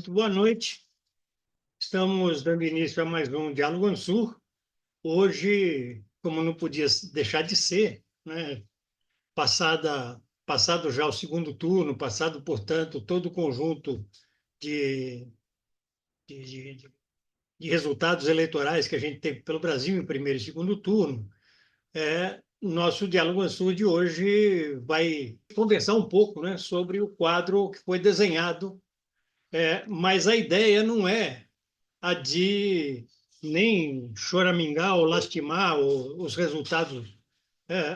Muito boa noite. Estamos dando início a mais um Diálogo Ansur. Hoje, como não podia deixar de ser, né, passado já o segundo turno, passado, portanto, todo o conjunto de, de, de, de resultados eleitorais que a gente teve pelo Brasil em primeiro e segundo turno, nosso Diálogo Ansur de hoje vai conversar um pouco, né, sobre o quadro que foi desenhado, mas a ideia não é a de nem choramingar ou lastimar os resultados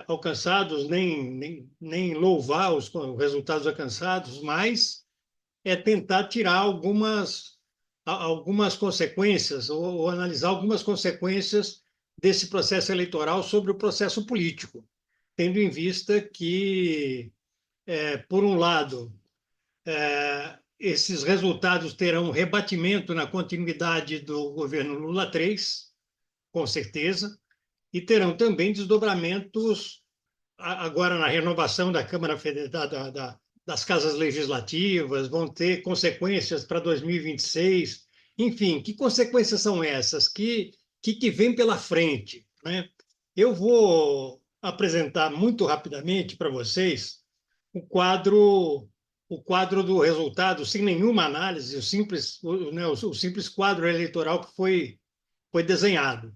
alcançados, nem louvar os resultados alcançados, mas é tentar tirar algumas consequências ou analisar algumas consequências desse processo eleitoral sobre o processo político, tendo em vista que, por um lado, esses resultados terão um rebatimento na continuidade do governo Lula 3, com certeza, e terão também desdobramentos agora na renovação da Câmara Federal, das casas legislativas, vão ter consequências para 2026. Enfim, que consequências são essas? Que vem pela frente, né? Eu vou apresentar muito rapidamente para vocês o quadro o quadro do resultado, sem nenhuma análise, o simples quadro eleitoral que foi desenhado.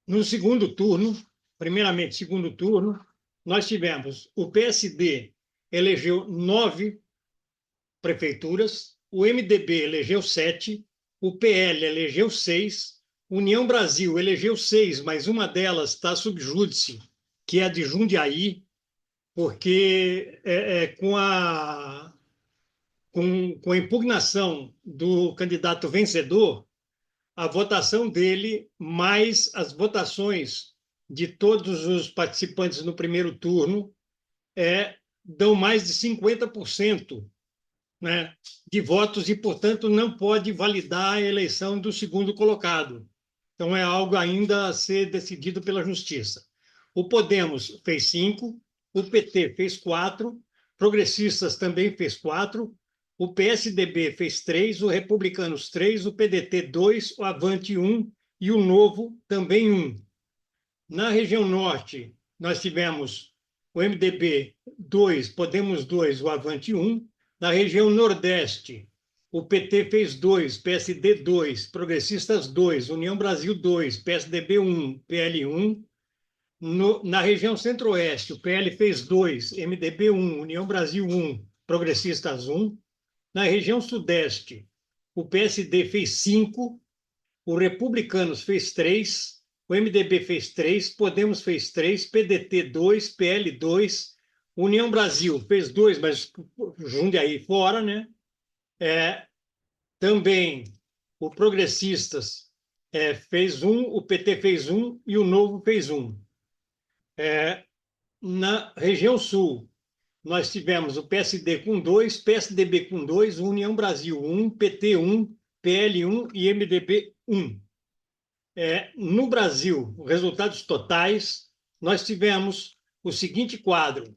No segundo turno, primeiramente, segundo turno, nós tivemos o PSD elegeu 9 prefeituras, o MDB elegeu 7, o PL elegeu 6, União Brasil elegeu 6, mas uma delas está sub júdice, que é a de Jundiaí, porque com a impugnação do candidato vencedor, a votação dele, mais as votações de todos os participantes no primeiro turno, dão mais de 50%, né, de votos e, portanto, não pode validar a eleição do segundo colocado. Então, é algo ainda a ser decidido pela Justiça. O Podemos fez 5, o PT fez 4, Progressistas também fez 4, o PSDB fez 3, o Republicanos 3, o PDT 2, o Avante 1 e o Novo também 1. Na região norte, nós tivemos o MDB 2, Podemos 2, o Avante 1. Na região nordeste, o PT fez 2, PSD 2, Progressistas 2, União Brasil 2, PSDB 1, PL 1. Na região centro-oeste, o PL fez 2, MDB 1, União Brasil 1, Progressistas 1. Na região sudeste, o PSD fez 5, o Republicanos fez 3, o MDB fez 3, Podemos fez 3, PDT 2, PL 2, União Brasil fez 2, mas Jundiaí fora, né? Também o Progressistas fez 1, o PT fez 1 e o Novo fez 1. Na região sul, nós tivemos o PSD com 2, PSDB com 2, União Brasil 1, PT 1, PL 1 e MDB 1. No Brasil, resultados totais, nós tivemos o seguinte quadro.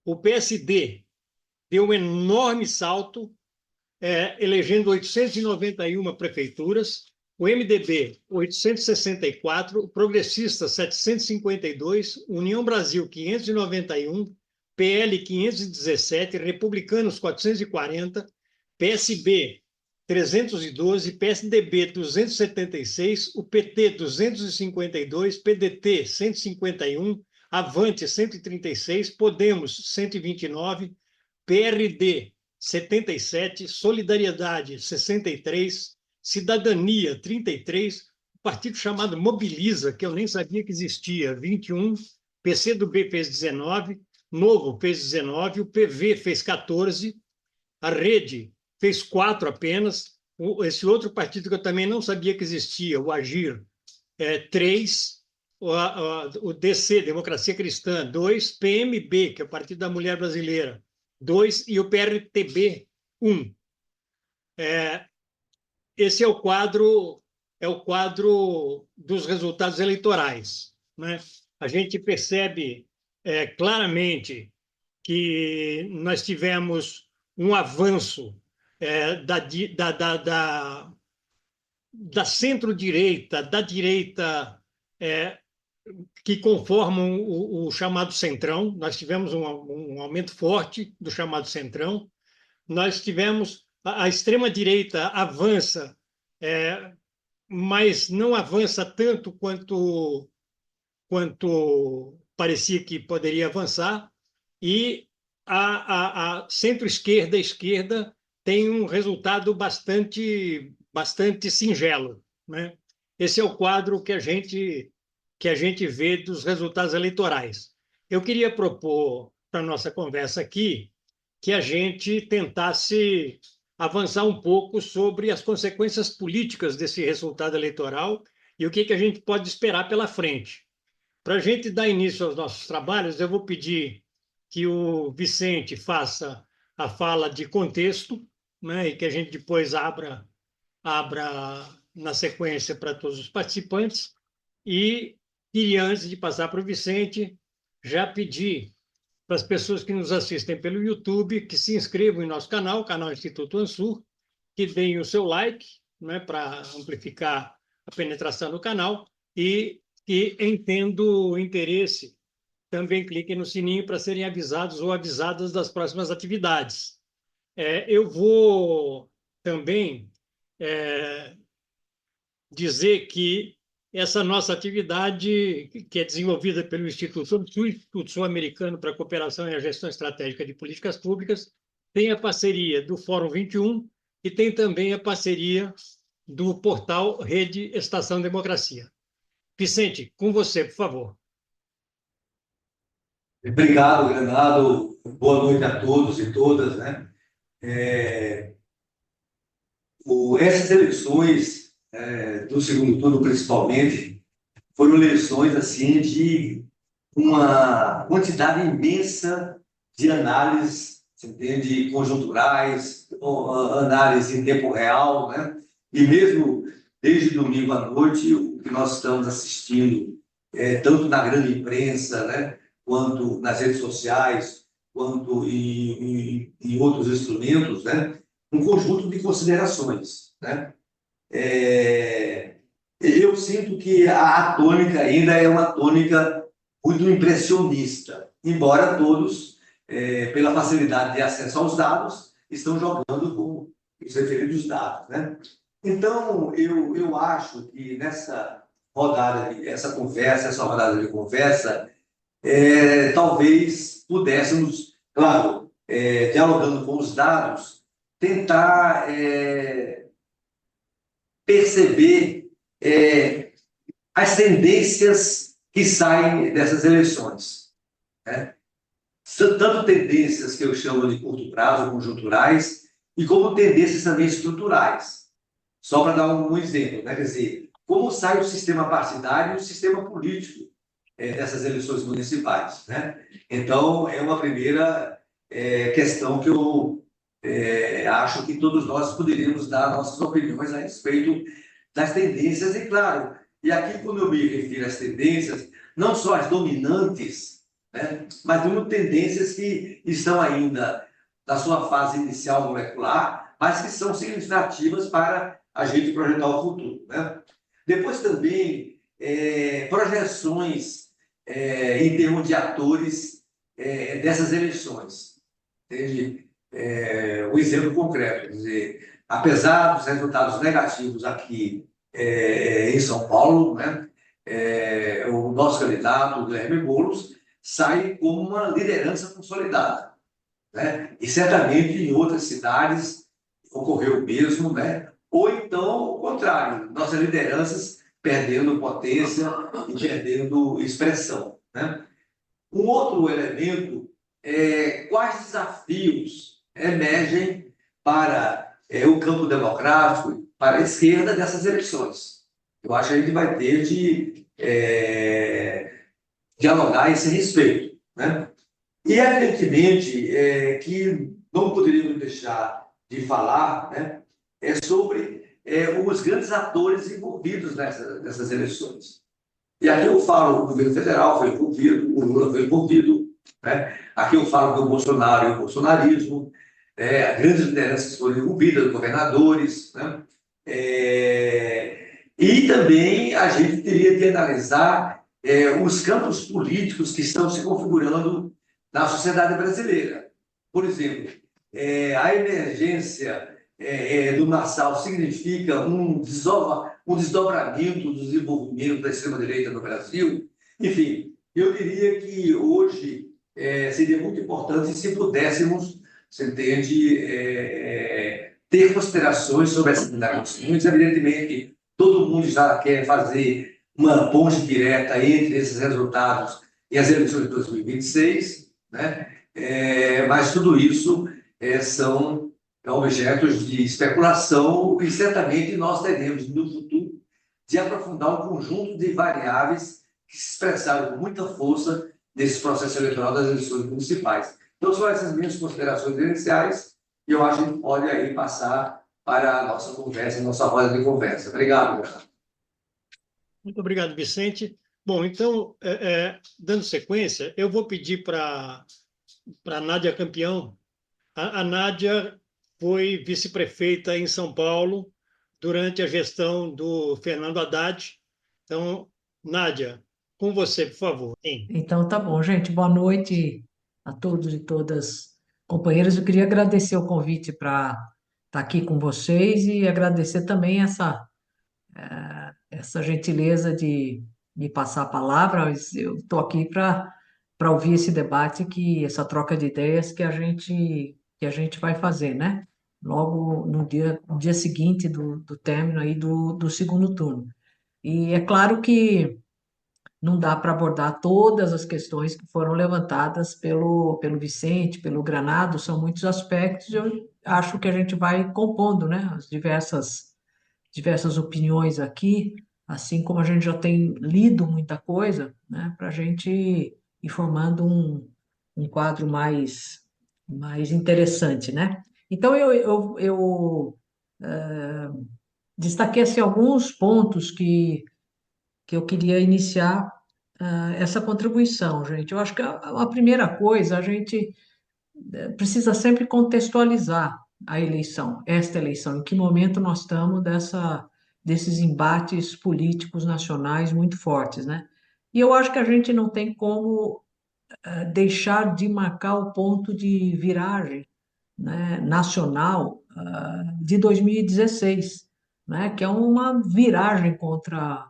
O PSD deu um enorme salto, elegendo 891 prefeituras, o MDB 864, o Progressista 752, União Brasil 591, PL 517, Republicanos 440, PSB 312, PSDB 276, o PT 252, PDT 151, Avante 136, Podemos 129, PRD 77, Solidariedade 63, Cidadania 33, o partido chamado Mobiliza, que eu nem sabia que existia, 21, PCdoB fez 19, Novo fez 19, o PV fez 14, a Rede fez 4 apenas, esse outro partido que eu também não sabia que existia, o Agir, 3, o DC, Democracia Cristã, 2, PMB, que é o Partido da Mulher Brasileira, 2, e o PRTB, 1. Esse é o quadro dos resultados eleitorais, né? A gente percebe claramente que nós tivemos um avanço da centro-direita, da direita, é, que conformam o chamado centrão. Nós tivemos um aumento forte do chamado centrão. Nós tivemos a extrema-direita avança, mas não avança tanto quanto parecia que poderia avançar, e a centro-esquerda, a esquerda, tem um resultado bastante singelo, né? Esse é o quadro que a gente vê dos resultados eleitorais. Eu queria propor para a nossa conversa aqui que a gente tentasse avançar um pouco sobre as consequências políticas desse resultado eleitoral e o que a gente pode esperar pela frente. Para a gente dar início aos nossos trabalhos, eu vou pedir que o Vicente faça a fala de contexto, né, e que a gente depois abra na sequência para todos os participantes. E queria, antes de passar para o Vicente, já pedir para as pessoas que nos assistem pelo YouTube que se inscrevam em nosso canal, o canal Instituto Ansur, que deem o seu like, né, para amplificar a penetração do canal, e que, entendo o interesse, também cliquem no sininho para serem avisados ou avisadas das próximas atividades. Eu vou também dizer que essa nossa atividade, que é desenvolvida pelo Instituto Sul-Americano para a Cooperação e a Gestão Estratégica de Políticas Públicas, tem a parceria do Fórum 21 e tem também a parceria do portal Rede Estação Democracia. Vicente, com você, por favor. Obrigado, Renato. Boa noite a todos e todas, né? Essas eleições do segundo turno, principalmente, foram eleições assim de uma quantidade imensa de análises, você entende, conjunturais, análise em tempo real, né? E mesmo desde domingo à noite, o que nós estamos assistindo, tanto na grande imprensa, né, quanto nas redes sociais, quanto em outros instrumentos, né, um conjunto de considerações, né? Eu sinto que a tônica ainda é uma tônica muito impressionista, embora todos, pela facilidade de acesso aos dados, estão jogando com os referidos dados, né? Então, eu acho que nessa rodada, essa rodada de conversa, talvez pudéssemos, claro, dialogando com os dados, tentar perceber as tendências que saem dessas eleições, né? São tanto tendências que eu chamo de curto prazo, conjunturais, e como tendências também estruturais. Só para dar um exemplo, né? Quer dizer, como sai o sistema partidário e o sistema político dessas eleições municipais, né? Então, é uma primeira questão que eu acho que todos nós poderíamos dar nossas opiniões a respeito das tendências, e claro, e aqui quando eu me refiro às tendências, não só as dominantes, né, mas como tendências que estão ainda na sua fase inicial molecular, mas que são significativas para a gente projetar o futuro, né? Depois também projeções em termos de atores dessas eleições. Entende? Um exemplo concreto, quer dizer, apesar dos resultados negativos aqui em São Paulo, né, o nosso candidato, o Guilherme Boulos, sai com uma liderança consolidada, né? E certamente em outras cidades ocorreu o mesmo, né? Ou então o contrário, nossas lideranças perdendo potência e perdendo expressão, né? Um outro elemento é quais desafios emergem para o campo democrático, para a esquerda dessas eleições. Eu acho que a gente vai ter de dialogar a esse respeito, né? E, evidentemente, que não poderíamos deixar de falar, né, sobre os grandes atores envolvidos nessas eleições. E aqui eu falo, o governo federal foi envolvido, o Lula foi envolvido, né? Aqui eu falo do Bolsonaro e o bolsonarismo, grandes lideranças foram envolvidas, governadores, né? E também a gente teria de analisar os campos políticos que estão se configurando na sociedade brasileira. Por exemplo, a emergência do Marçal significa um desdobramento do desenvolvimento da extrema-direita no Brasil. Enfim, eu diria que hoje seria muito importante se pudéssemos, você entende, ter considerações sobre essas indagações. Evidentemente, todo mundo já quer fazer uma ponte direta entre esses resultados e as eleições de 2026, né? Mas tudo isso são objetos de especulação e certamente nós teremos no futuro de aprofundar um conjunto de variáveis que se expressaram com muita força nesse processo eleitoral das eleições municipais. Então, são essas minhas considerações iniciais e eu acho que a gente pode aí passar para a nossa conversa, a nossa roda de conversa. Obrigado, Gustavo. Muito obrigado, Vicente. Bom, então, dando sequência, eu vou pedir para a Nádia Campeão. A Nádia foi vice-prefeita em São Paulo durante a gestão do Fernando Haddad. Então, Nádia, com você, por favor. Sim. Então, tá bom, gente. Boa noite a todos e todas companheiros. Eu queria agradecer o convite para estar aqui com vocês e agradecer também essa gentileza de me passar a palavra. Mas eu estou aqui para ouvir esse debate, essa troca de ideias que a gente vai fazer, né? Logo no dia seguinte do término aí do segundo turno. E é claro que não dá para abordar todas as questões que foram levantadas pelo Vicente, pelo Granado, são muitos aspectos, eu acho que a gente vai compondo, né, as diversas opiniões aqui, assim como a gente já tem lido muita coisa, né, para a gente ir formando um quadro mais interessante, né? Então, eu destaquei assim, alguns pontos que eu queria iniciar essa contribuição, gente. Eu acho que a primeira coisa, a gente precisa sempre contextualizar esta eleição, em que momento nós estamos desses embates políticos nacionais muito fortes, né? E eu acho que a gente não tem como deixar de marcar o ponto de viragem, né, nacional de 2016, né, que é uma viragem contra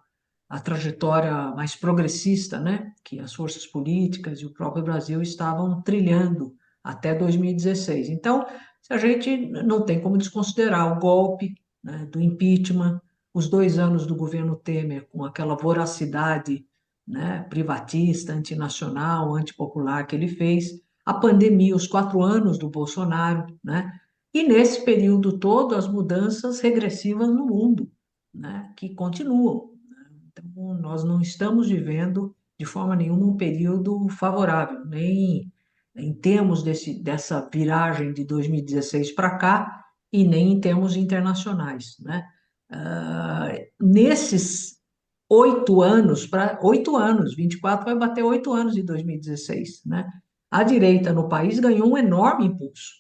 a trajetória mais progressista, né, que as forças políticas e o próprio Brasil estavam trilhando até 2016. Então, a gente não tem como desconsiderar o golpe, né, do impeachment, os 2 anos do governo Temer com aquela voracidade, né, privatista, antinacional, antipopular que ele fez, a pandemia, os 4 anos do Bolsonaro, né, e nesse período todo as mudanças regressivas no mundo, né, que continuam. Então, nós não estamos vivendo de forma nenhuma um período favorável, nem em termos dessa viragem de 2016 para cá, e nem em termos internacionais, né? Nesses 8 anos, 8 anos, 24 vai bater 8 anos de 2016, né? A direita no país ganhou um enorme impulso,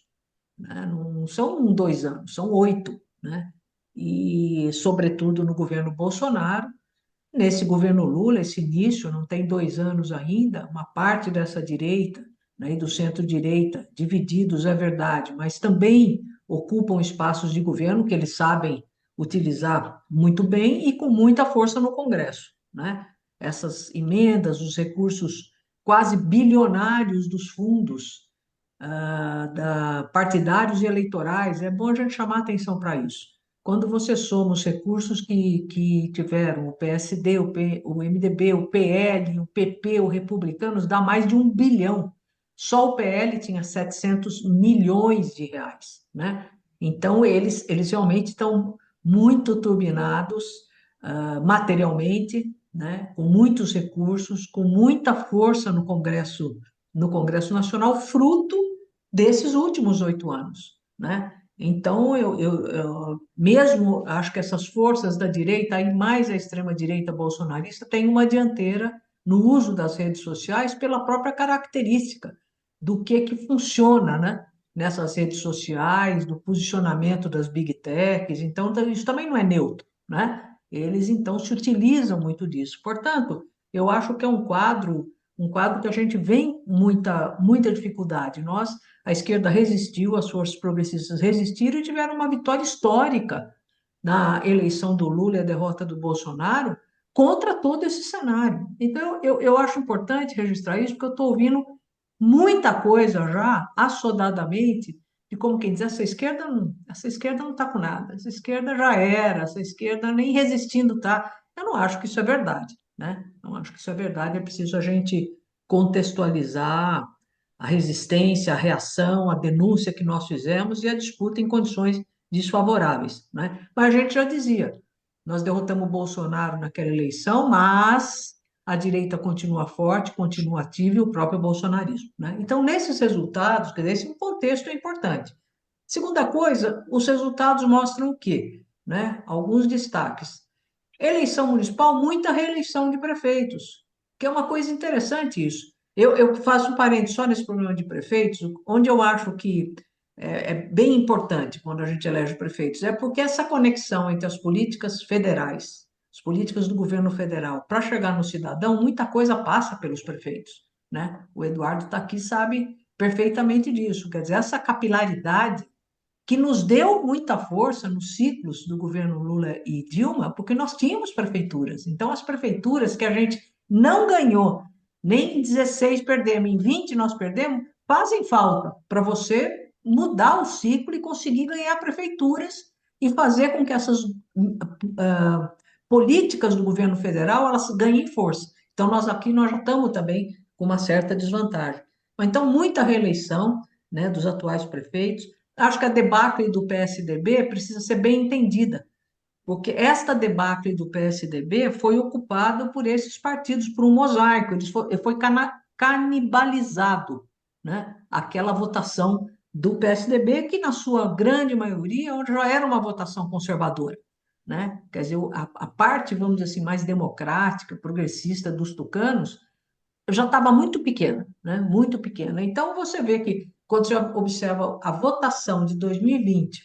né? Não são 2 anos, são 8, né? E, sobretudo, no governo Bolsonaro. Nesse governo Lula, esse início, não tem 2 anos ainda, uma parte dessa direita, né, e do centro-direita, divididos, é verdade, mas também ocupam espaços de governo que eles sabem utilizar muito bem e com muita força no Congresso, né? Essas emendas, os recursos quase bilionários dos fundos partidários e eleitorais, é bom a gente chamar atenção para isso. Quando você soma os recursos que tiveram o PSD, o MDB, o PL, o PP, o Republicanos, dá mais de 1 bilhão. Só o PL tinha 700 milhões de reais, né? Então, eles realmente estão muito turbinados materialmente, né? Com muitos recursos, com muita força no Congresso Nacional, fruto desses últimos 8 anos, né? Então, eu mesmo acho que essas forças da direita, e mais a extrema-direita bolsonarista, têm uma dianteira no uso das redes sociais pela própria característica do que funciona, né? nessas redes sociais, do posicionamento das big techs, então isso também não é neutro, né? Eles então se utilizam muito disso. Portanto, eu acho que é um quadro que a gente vem muita dificuldade. Nós, a esquerda resistiu, as forças progressistas resistiram e tiveram uma vitória histórica na eleição do Lula e a derrota do Bolsonaro contra todo esse cenário. Então, eu acho importante registrar isso, porque eu estou ouvindo muita coisa já, assodadamente, de como quem diz, essa esquerda não está com nada, essa esquerda já era, essa esquerda nem resistindo está. Eu não acho que isso é verdade, né? Não acho que isso é verdade, é preciso a gente contextualizar a resistência, a reação, a denúncia que nós fizemos e a disputa em condições desfavoráveis, né? Mas a gente já dizia, nós derrotamos o Bolsonaro naquela eleição, mas a direita continua forte, continua ativa e o próprio bolsonarismo, né? Então, nesses resultados, quer dizer, esse contexto é importante. Segunda coisa, os resultados mostram o quê? Né? Alguns destaques. Eleição municipal, muita reeleição de prefeitos, que é uma coisa interessante isso. Eu faço um parênteses só nesse problema de prefeitos, onde eu acho que é bem importante quando a gente elege prefeitos, é porque essa conexão entre as políticas federais, as políticas do governo federal, para chegar no cidadão, muita coisa passa pelos prefeitos, né? O Eduardo está aqui, sabe perfeitamente disso. Quer dizer, essa capilaridade que nos deu muita força nos ciclos do governo Lula e Dilma, porque nós tínhamos prefeituras. Então, as prefeituras que a gente não ganhou, nem em 16 perdemos, em 20 nós perdemos, fazem falta para você mudar o ciclo e conseguir ganhar prefeituras e fazer com que essas políticas do governo federal elas ganhem força. Então, nós aqui nós já estamos também com uma certa desvantagem. Então, muita reeleição, né, dos atuais prefeitos. Acho que a debacle do PSDB precisa ser bem entendida, porque esta debacle do PSDB foi ocupada por esses partidos, por um mosaico, foi canibalizado, né? Aquela votação do PSDB, que na sua grande maioria já era uma votação conservadora, né? Quer dizer, a parte, vamos dizer assim, mais democrática, progressista dos tucanos, já estava muito pequena, né? Muito pequena. Então, você vê que, quando você observa a votação de 2020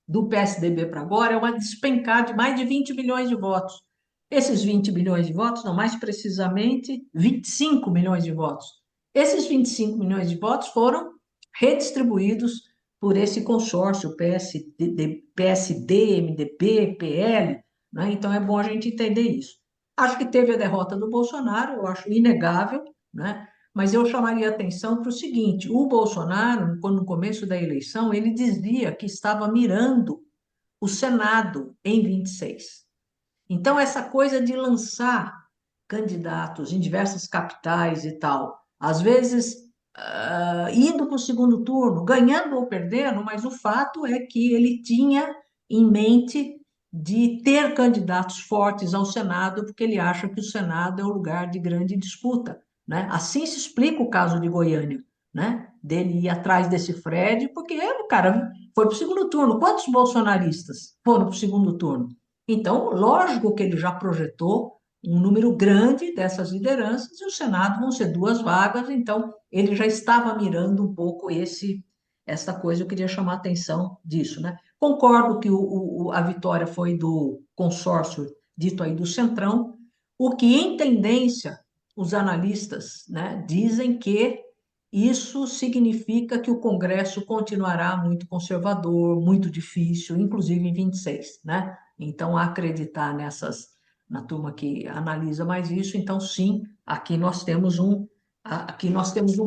do PSDB para agora, é uma despencada de mais de 20 milhões de votos. Esses 20 milhões de votos, não, mais precisamente, 25 milhões de votos. Esses 25 milhões de votos foram redistribuídos por esse consórcio PSD, MDB, PL, né? Então, é bom a gente entender isso. Acho que teve a derrota do Bolsonaro, eu acho inegável, né? Mas eu chamaria atenção para o seguinte: o Bolsonaro, quando no começo da eleição, ele dizia que estava mirando o Senado em 26. Então, essa coisa de lançar candidatos em diversas capitais e tal, às vezes indo para o segundo turno, ganhando ou perdendo, mas o fato é que ele tinha em mente de ter candidatos fortes ao Senado, porque ele acha que o Senado é um lugar de grande disputa, né? Assim se explica o caso de Goiânia, né? Dele ir atrás desse Fred, porque o cara foi para o segundo turno. Quantos bolsonaristas foram para o segundo turno? Então, lógico que ele já projetou um número grande dessas lideranças e o Senado vão ser 2 vagas, então ele já estava mirando um pouco essa coisa, eu queria chamar a atenção disso, né? Concordo que a vitória foi do consórcio dito aí do Centrão, o que em tendência os analistas, né, dizem que isso significa que o Congresso continuará muito conservador, muito difícil, inclusive em 26, né? Então, acreditar na turma que analisa mais isso, então sim, aqui nós temos um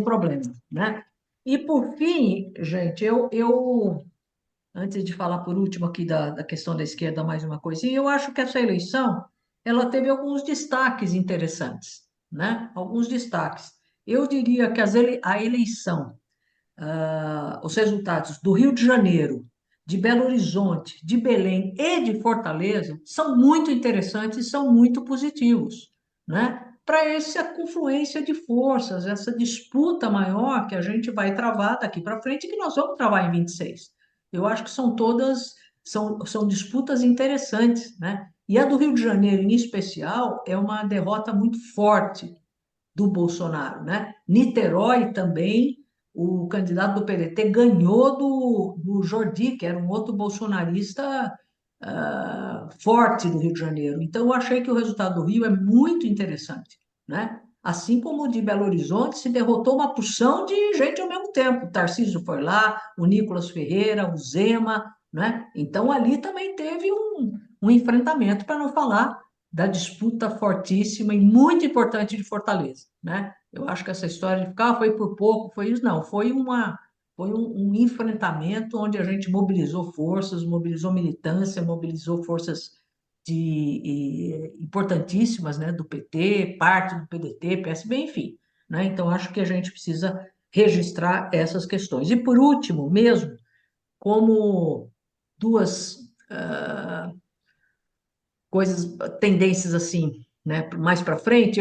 problema, né? E por fim, gente, antes de falar por último aqui da questão da esquerda, mais uma coisinha, eu acho que essa eleição, ela teve alguns destaques interessantes, né? Alguns destaques. Eu diria que a eleição, os resultados do Rio de Janeiro, de Belo Horizonte, de Belém e de Fortaleza são muito interessantes e são muito positivos, né? Para essa confluência de forças, essa disputa maior que a gente vai travar daqui para frente, que nós vamos travar em 26. Eu acho que são disputas interessantes, né? E a do Rio de Janeiro, em especial, é uma derrota muito forte do Bolsonaro, né? Niterói também, o candidato do PDT ganhou do Jordi, que era um outro bolsonarista forte do Rio de Janeiro. Então, eu achei que o resultado do Rio é muito interessante, né? Assim como o de Belo Horizonte se derrotou uma porção de gente ao mesmo tempo. O Tarcísio foi lá, o Nicolas Ferreira, o Zema, né? Então, ali também teve um enfrentamento, para não falar da disputa fortíssima e muito importante de Fortaleza, né? Eu acho que essa história de ficar foi por pouco, foi isso, não, foi um enfrentamento onde a gente mobilizou forças, mobilizou militância, mobilizou forças importantíssimas, né, do PT, parte do PDT, PSB, enfim, né? Então acho que a gente precisa registrar essas questões. E por último, mesmo como duas coisas, tendências assim, né, mais para frente,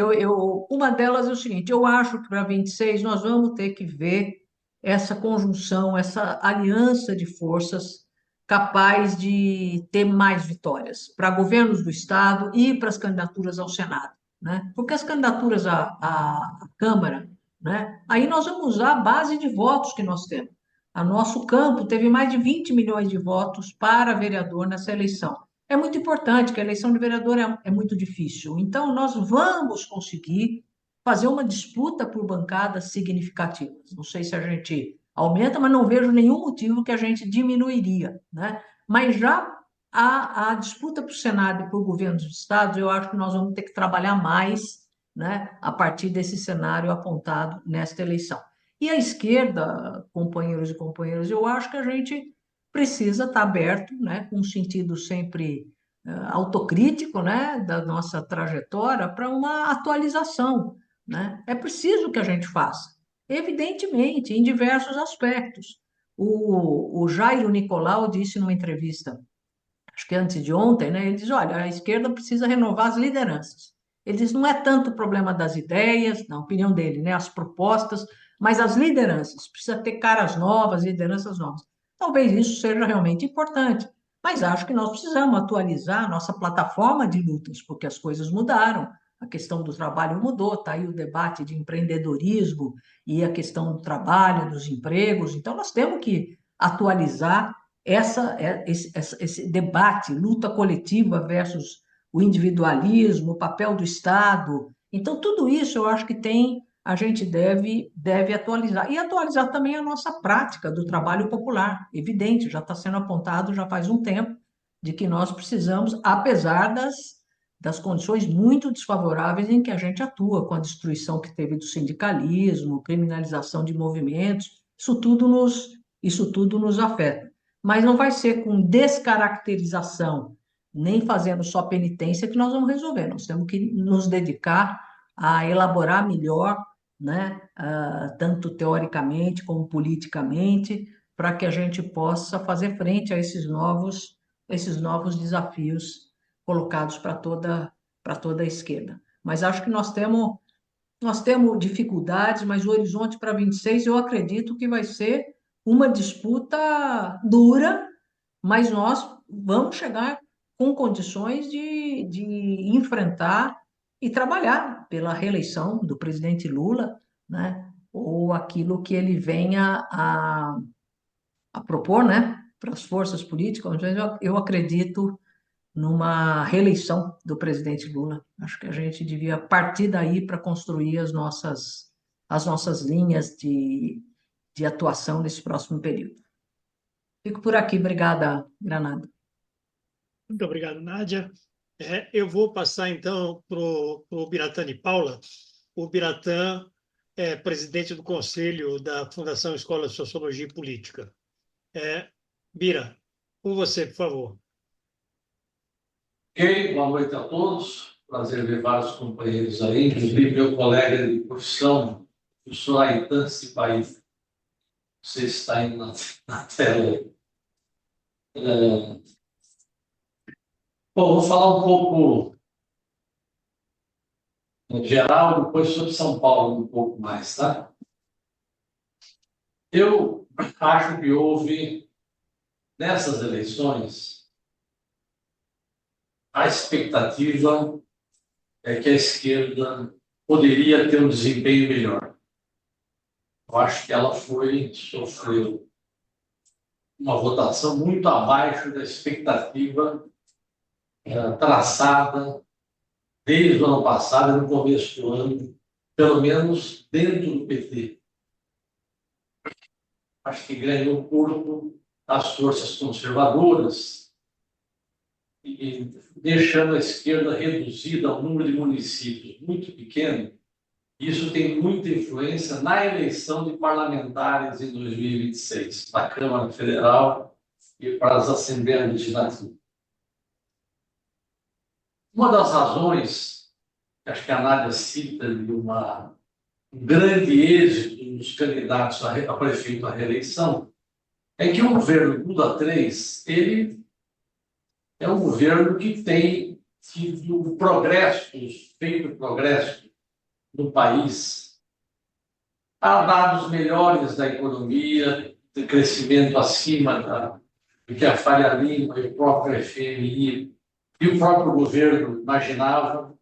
uma delas é o seguinte: eu acho que para 26 nós vamos ter que ver essa conjunção, essa aliança de forças capaz de ter mais vitórias para governos do Estado e para as candidaturas ao Senado, né? Porque as candidaturas à Câmara, né, aí nós vamos usar a base de votos que nós temos. A nosso campo teve mais de 20 milhões de votos para vereador nessa eleição. É muito importante, que a eleição de vereador é muito difícil. Então, nós vamos conseguir fazer uma disputa por bancadas significativas. Não sei se a gente aumenta, mas não vejo nenhum motivo que a gente diminuiria, né? Mas já a disputa para o Senado e por governos de estados, eu acho que nós vamos ter que trabalhar mais, né, a partir desse cenário apontado nesta eleição. E a esquerda, companheiros e companheiras, eu acho que a gente precisa estar aberto, né, com um sentido sempre autocrítico, né, da nossa trajetória para uma atualização, né? É preciso que a gente faça, evidentemente, em diversos aspectos. O Jairo Nicolau disse numa entrevista, acho que antes de ontem, né, ele diz: olha, a esquerda precisa renovar as lideranças. Ele diz: não é tanto o problema das ideias, na opinião dele, né, as propostas, mas as lideranças. Precisa ter caras novas, lideranças novas. Talvez isso seja realmente importante, mas acho que nós precisamos atualizar a nossa plataforma de lutas, porque as coisas mudaram. A questão do trabalho mudou, está aí o debate de empreendedorismo e a questão do trabalho, dos empregos. Então, nós temos que atualizar esse debate, luta coletiva versus o individualismo, o papel do Estado. Então, tudo isso eu acho que a gente deve atualizar. E atualizar também a nossa prática do trabalho popular. Evidente, já está sendo apontado já faz um tempo, de que nós precisamos, apesar das condições muito desfavoráveis em que a gente atua, com a destruição que teve do sindicalismo, criminalização de movimentos, isso tudo nos afeta. Mas não vai ser com descaracterização, nem fazendo só penitência que nós vamos resolver. Nós temos que nos dedicar a elaborar melhor, né, tanto teoricamente como politicamente, para que a gente possa fazer frente a esses novos desafios colocados para toda a esquerda. Mas acho que nós temos dificuldades, mas o horizonte para 26 eu acredito que vai ser uma disputa dura, mas nós vamos chegar com condições de enfrentar e trabalhar pela reeleição do presidente Lula, né? Ou aquilo que ele venha a propor, né? Para as forças políticas. Eu acredito numa reeleição do presidente Lula. Acho que a gente devia partir daí para construir as nossas linhas de atuação nesse próximo período. Fico por aqui. Obrigada, Granada. Muito obrigado, Nádia. Eu vou passar, então, para o Biratã de Paula. O Biratã é presidente do Conselho da Fundação Escola de Sociologia e Política. Bira, com você, por favor. Ok, boa noite a todos. Prazer ver vários companheiros aí, inclusive meu colega de profissão, o senhor Aitan Cipaí. Você está aí na tela aí. Bom, vou falar um pouco em geral, depois sobre São Paulo um pouco mais, tá? Eu acho que houve, nessas eleições, a expectativa é que a esquerda poderia ter um desempenho melhor. Eu acho que ela sofreu uma votação muito abaixo da expectativa traçada desde o ano passado e no começo do ano, pelo menos dentro do PT. Acho que ganhou corpo as forças conservadoras e deixando a esquerda reduzida a um número de municípios muito pequeno. Isso tem muita influência na eleição de parlamentares em 2026, para a Câmara Federal e para as Assembleias Legislativas. Uma das razões, que acho que a Nádia cita de um grande êxito dos candidatos a prefeito à reeleição, é que o governo Lula III, ele é um governo que tem tido feito progresso no país. Há dados melhores da economia, de crescimento acima do que a Faria Lima e o próprio FMI e o próprio governo imaginava,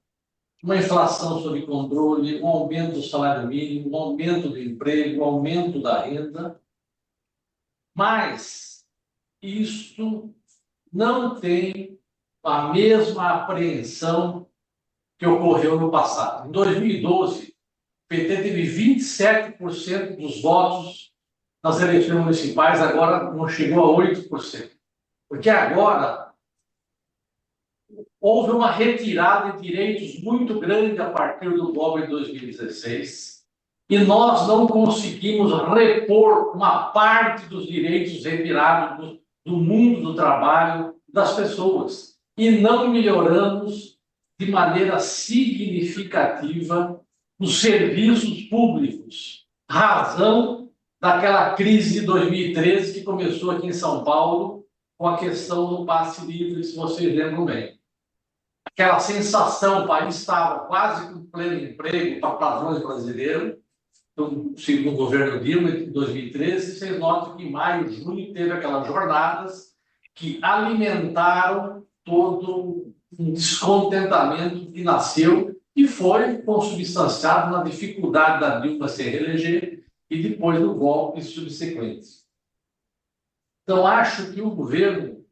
uma inflação sob controle, um aumento do salário mínimo, um aumento do emprego, um aumento da renda, mas isso não tem a mesma apreensão que ocorreu no passado. Em 2012, o PT teve 27% dos votos nas eleições municipais, agora não chegou a 8%. Porque agora houve uma retirada de direitos muito grande a partir do golpe de 2016 e nós não conseguimos repor uma parte dos direitos retirados do mundo do trabalho das pessoas e não melhoramos de maneira significativa os serviços públicos, razão daquela crise de 2013 que começou aqui em São Paulo com a questão do passe livre, se vocês lembram bem. Aquela sensação, o país estava quase com pleno emprego para padrões brasileiros, segundo o governo Dilma, em 2013, vocês notam que em maio, junho, teve aquelas jornadas que alimentaram todo um descontentamento que nasceu e foi consubstanciado na dificuldade da Dilma se reeleger e depois do golpe subsequente. Então, acho que o governo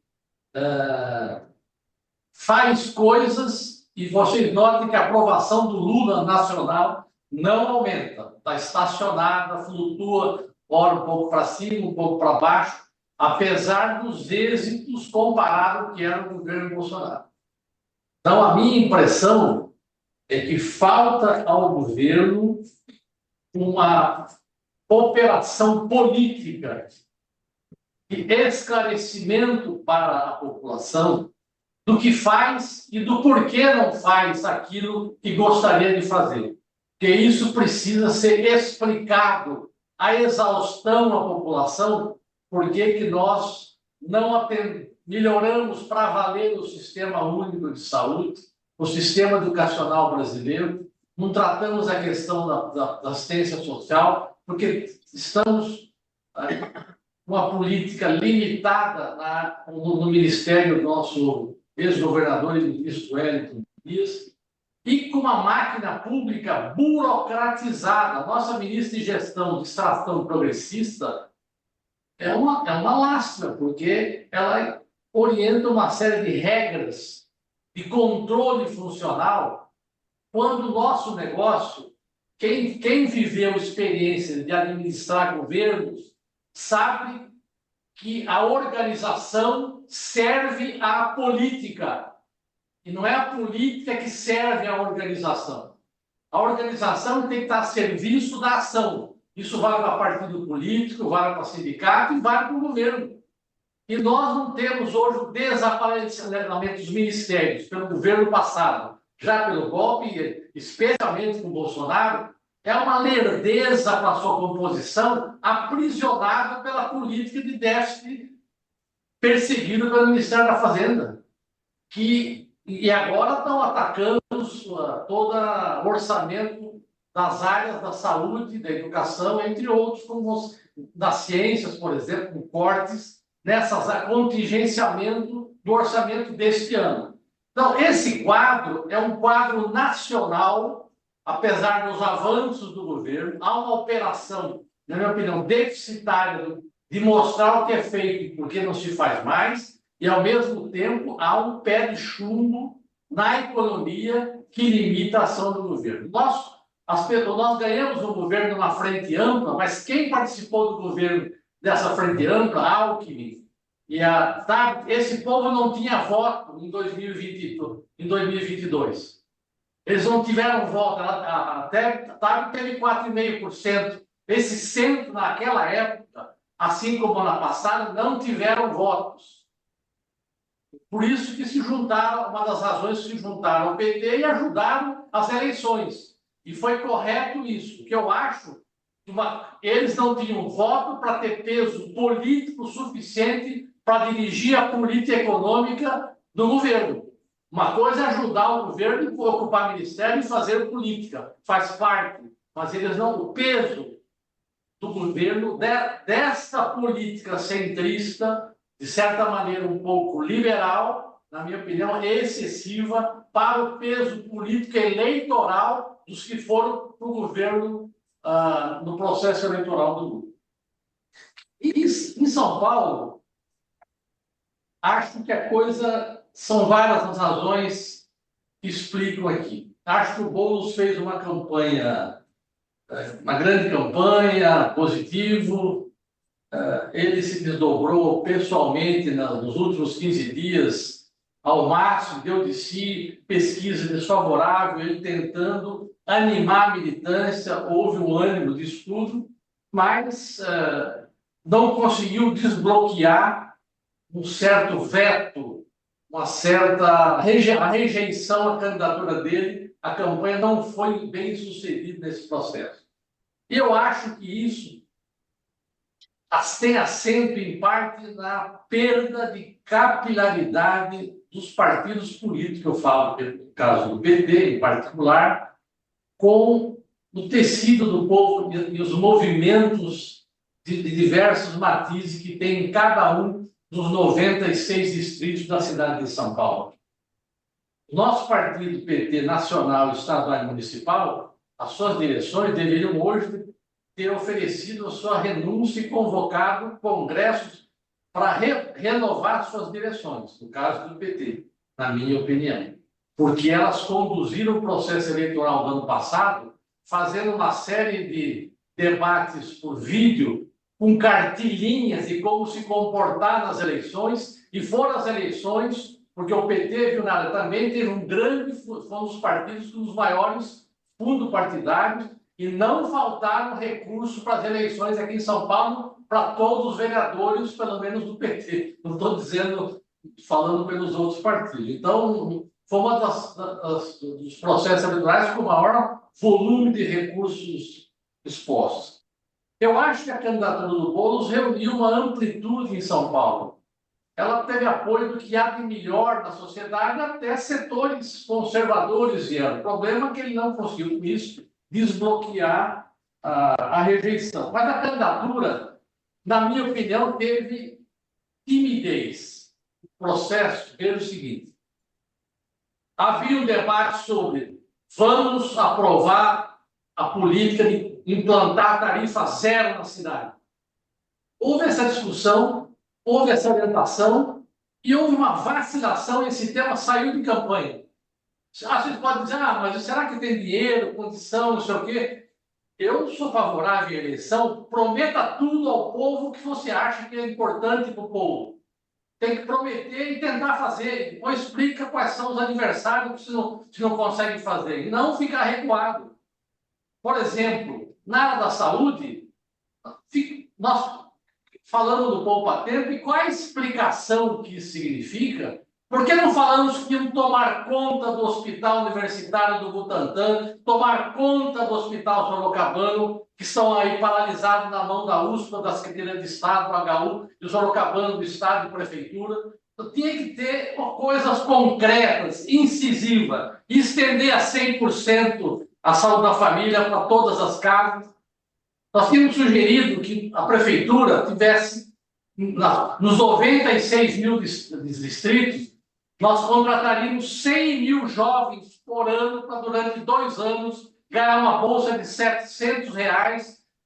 faz coisas e vocês notem que a aprovação do Lula nacional não aumenta, está estacionada, flutua, ora um pouco para cima, um pouco para baixo, apesar dos êxitos comparados ao que era o governo Bolsonaro. Então, a minha impressão é que falta ao governo uma operação política de esclarecimento para a população do que faz e do porquê não faz aquilo que gostaria de fazer. Porque isso precisa ser explicado à exaustão à população, porque que nós não melhoramos para valer o Sistema Único de Saúde, o sistema educacional brasileiro, não tratamos a questão da assistência social, porque estamos com uma política limitada no Ministério do nosso ex-governador e ministro Wellington Dias, e com uma máquina pública burocratizada. Nossa ministra de Gestão de Extração Progressista é uma lástima, porque ela orienta uma série de regras de controle funcional, quando o nosso negócio, quem viveu experiência de administrar governos, sabe que a organização serve à política. E não é a política que serve à organização. A organização tem que estar a serviço da ação. Isso vale para partido político, vale para sindicato e vale para o governo. E nós não temos hoje o desaparecimento dos ministérios pelo governo passado, já pelo golpe, especialmente com o Bolsonaro. É uma lerdeza para a sua composição, aprisionada pela política de déficit perseguido pelo Ministério da Fazenda, e agora estão atacando todo o orçamento das áreas da saúde, da educação, entre outros, como das ciências, por exemplo, com cortes nessas contingenciamento do orçamento deste ano. Então, esse quadro é um quadro nacional. Apesar dos avanços do governo, há uma operação na minha opinião, deficitária de mostrar o que é feito e por que não se faz mais, e, ao mesmo tempo, há um pé de chumbo na economia que limita a ação do governo. Nós ganhamos o governo numa frente ampla, mas quem participou do governo dessa frente ampla? Alckmin. Esse povo não tinha voto em 2022. Eles não tiveram voto, até teve 4,5%. Esse centro, naquela época, assim como na passada, não tiveram votos. Por isso que se juntaram, uma das razões que se juntaram ao PT e ajudaram as eleições. E foi correto isso, que eu acho que eles não tinham voto para ter peso político suficiente para dirigir a política econômica do governo. Uma coisa é ajudar o governo a ocupar ministério e fazer política, faz parte, mas eles não, o peso do governo, desta política centrista, de certa maneira um pouco liberal, na minha opinião, é excessiva para o peso político eleitoral dos que foram para o governo no processo eleitoral do Lula. E em São Paulo, acho que a coisa... São várias as razões que explicam aqui. Acho que o Boulos fez uma campanha, uma grande campanha, positivo. Ele se desdobrou pessoalmente nos últimos 15 dias, ao máximo, deu de si, pesquisa desfavorável, ele tentando animar a militância, houve um ânimo de estudo, mas não conseguiu desbloquear um certo veto, uma certa rejeição à candidatura dele. A campanha não foi bem sucedida nesse processo. E eu acho que isso tem assento, em parte, na perda de capilaridade dos partidos políticos, eu falo no caso do PT, em particular, com o tecido do povo e os movimentos de diversos matizes que tem em cada um dos 96 distritos da cidade de São Paulo. Nosso partido PT nacional, estadual e municipal, as suas direções deveriam hoje ter oferecido a sua renúncia e convocado congressos para renovar suas direções, no caso do PT, na minha opinião. Porque elas conduziram o processo eleitoral do ano passado, fazendo uma série de debates por vídeo, com cartilhinhas de como se comportar nas eleições, e foram as eleições, porque o PT, viu nada, também teve um foi um dos partidos com os maiores fundos partidários, e não faltaram recursos para as eleições aqui em São Paulo, para todos os vereadores, pelo menos do PT. Não estou falando pelos outros partidos. Então, foi uma dos processos eleitorais com o maior volume de recursos expostos. Eu acho que a candidatura do Boulos reuniu uma amplitude em São Paulo. Ela teve apoio do que há de melhor na sociedade, até setores conservadores vieram. O problema é que ele não conseguiu, com isso, desbloquear a rejeição. Mas a candidatura, na minha opinião, teve timidez. O processo era o seguinte: havia um debate sobre vamos aprovar a política de implantar tarifa zero na cidade. Houve essa discussão, houve essa orientação e houve uma vacilação. Esse tema saiu de campanha. A gente pode dizer, mas será que tem dinheiro, condição, não sei o quê? Eu sou favorável à eleição, prometa tudo ao povo que você acha que é importante para o povo. Tem que prometer e tentar fazer. Depois explica quais são os adversários que se não consegue fazer. E não ficar recuado. Por exemplo, na área da saúde, nós falamos do poupa-tempo, e qual a explicação que isso significa? Por que não falamos que iam tomar conta do Hospital Universitário do Butantã, tomar conta do Hospital Sorocabano, que estão aí paralisados na mão da USP, da Secretaria de Estado, do HU, e o Sorocabano do Estado e Prefeitura? Então, tinha que ter coisas concretas, incisivas, e estender a 100% a saúde da família para todas as casas. Nós tínhamos sugerido que a Prefeitura tivesse, nos 96 mil distritos, nós contrataríamos 100 mil jovens por ano para, durante 2 anos, ganhar uma bolsa de R$ 700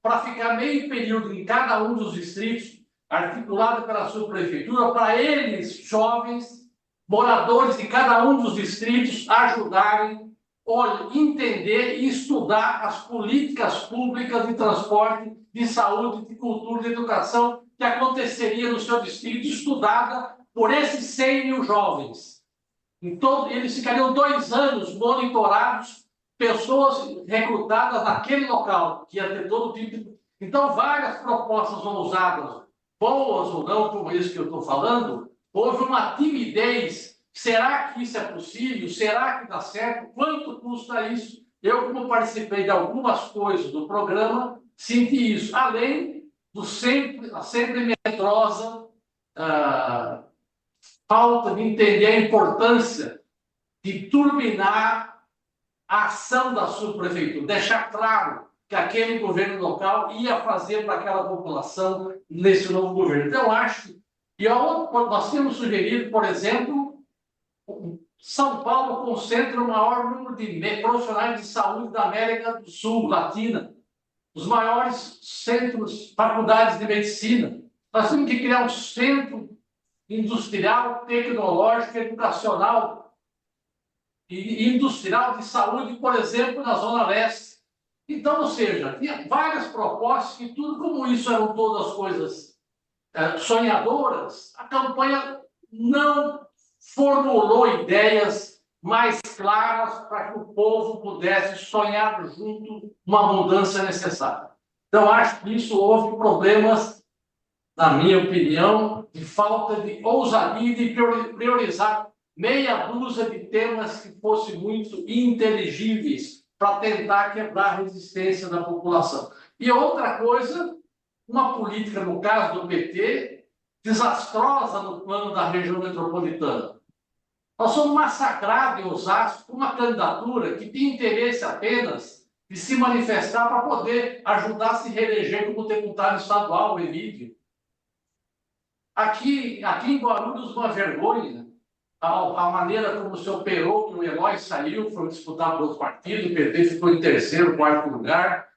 para ficar meio período em cada um dos distritos, articulado pela subprefeitura, para eles, jovens, moradores de cada um dos distritos, ajudarem, entender e estudar as políticas públicas de transporte, de saúde, de cultura, de educação que aconteceria no seu distrito, estudada por esses 100 mil jovens. Então, eles ficariam 2 anos monitorados, pessoas recrutadas naquele local, que ia ter todo tipo de... Então, várias propostas ousadas, boas ou não, como isso que eu estou falando, houve uma timidez. Será que isso é possível? Será que dá certo? Quanto custa isso? Eu, como participei de algumas coisas do programa, senti isso. Além do sempre medrosa falta de entender a importância de turbinar a ação da subprefeitura, deixar claro que aquele governo local ia fazer para aquela população nesse novo governo. Então, eu acho que nós temos sugerido, por exemplo, São Paulo concentra o maior número de profissionais de saúde da América do Sul, Latina, os maiores centros, faculdades de medicina. Nós temos que criar um centro industrial, tecnológico, educacional e industrial de saúde, por exemplo, na Zona Leste. Então, ou seja, tinha várias propostas que tudo, como isso eram todas coisas sonhadoras, a campanha não formulou ideias mais claras para que o povo pudesse sonhar junto uma mudança necessária. Então, acho que isso houve problemas, na minha opinião, de falta de ousadia e de priorizar meia dúzia de temas que fossem muito inteligíveis para tentar quebrar a resistência da população. E outra coisa, uma política, no caso do PT, desastrosa no plano da região metropolitana. Nós somos massacrados em Osasco por uma candidatura que tem interesse apenas de se manifestar para poder ajudar a se reeleger como deputado estadual, o Emílio. Aqui em Guarulhos, uma vergonha, a maneira como se operou, que o Eloy saiu, foi disputado por outro partido, o PT ficou em terceiro, quarto lugar.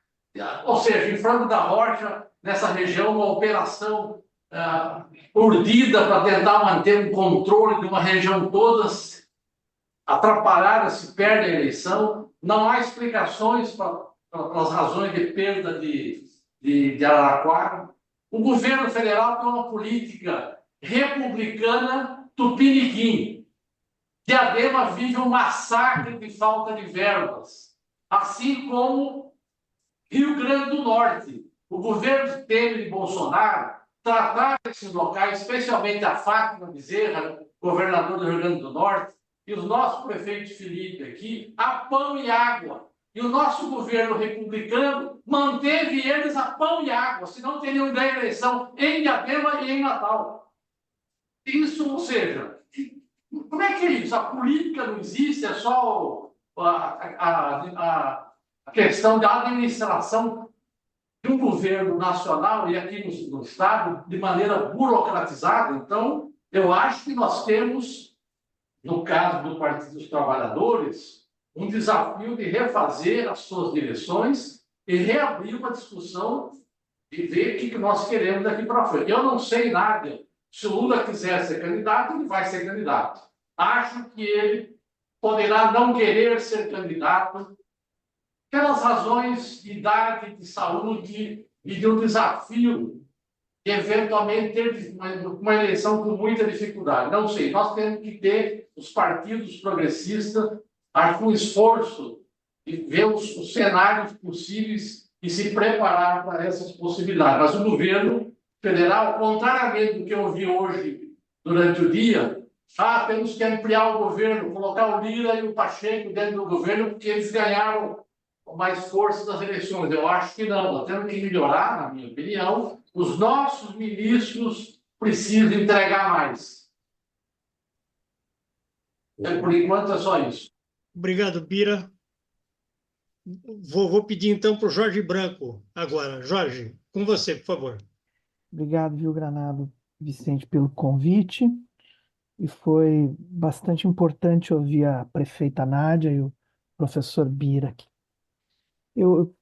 Ou seja, em Franco da Rocha, nessa região, uma operação urdida para tentar manter um controle de uma região toda, atrapalhada, se perde a eleição. Não há explicações para as razões de perda de Araraquara. O governo federal tem uma política republicana tupiniquim. Diadema vive um massacre de falta de verbas, assim como Rio Grande do Norte. O governo de Temer e Bolsonaro trataram esses locais, especialmente a Fátima Bezerra, governador do Rio Grande do Norte, e o nosso prefeito Felipe aqui, a pão e água. E o nosso governo republicano manteve eles a pão e água, senão teriam ganho a eleição em Diadema e em Natal. Isso, ou seja, como é que é isso? A política não existe, é só a questão da administração de um governo nacional e aqui no Estado de maneira burocratizada. Então, eu acho que nós temos, no caso do Partido dos Trabalhadores, um desafio de refazer as suas direções e reabrir uma discussão e ver o que nós queremos daqui para frente. Eu não sei nada. Se o Lula quiser ser candidato, ele vai ser candidato. Acho que ele poderá não querer ser candidato pelas razões de idade, de saúde e de um desafio de eventualmente ter uma eleição com muita dificuldade. Não sei, nós temos que ter os partidos progressistas com esforço e ver os cenários possíveis e se preparar para essas possibilidades. Mas o governo federal, contrariamente do que eu vi hoje durante o dia, temos que ampliar o governo, colocar o Lira e o Pacheco dentro do governo, porque eles ganharam mais força das eleições. Eu acho que não. Nós temos que melhorar, na minha opinião. Os nossos ministros precisam entregar mais. Por enquanto é só isso. Obrigado, Bira. Vou pedir então para o Jorge Branco agora. Jorge, com você, por favor. Obrigado, viu, Granado, Vicente, pelo convite. E foi bastante importante ouvir a prefeita Nádia e o professor Bira aqui. Eu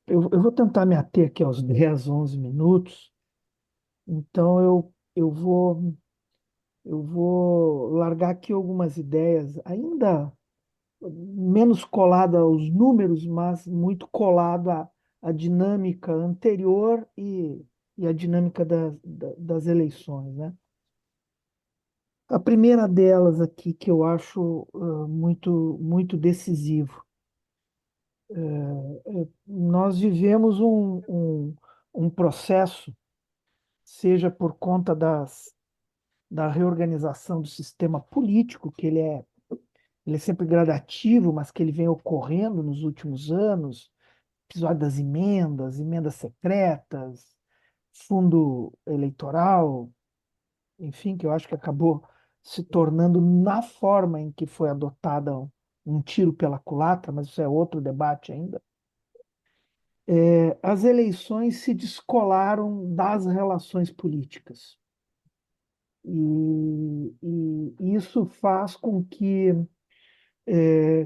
vou tentar me ater aqui aos 10, 11 minutos, então eu vou largar aqui algumas ideias, ainda menos colado aos números, mas muito colado à dinâmica anterior e à dinâmica das eleições, né? A primeira delas aqui que eu acho muito decisivo. Nós vivemos um processo, seja por conta da reorganização do sistema político, que ele é sempre gradativo, mas que ele vem ocorrendo nos últimos anos, episódio das emendas, emendas secretas, fundo eleitoral, enfim, que eu acho que acabou se tornando, na forma em que foi adotada, um tiro pela culatra, mas isso é outro debate ainda. As eleições se descolaram das relações políticas. E isso faz com que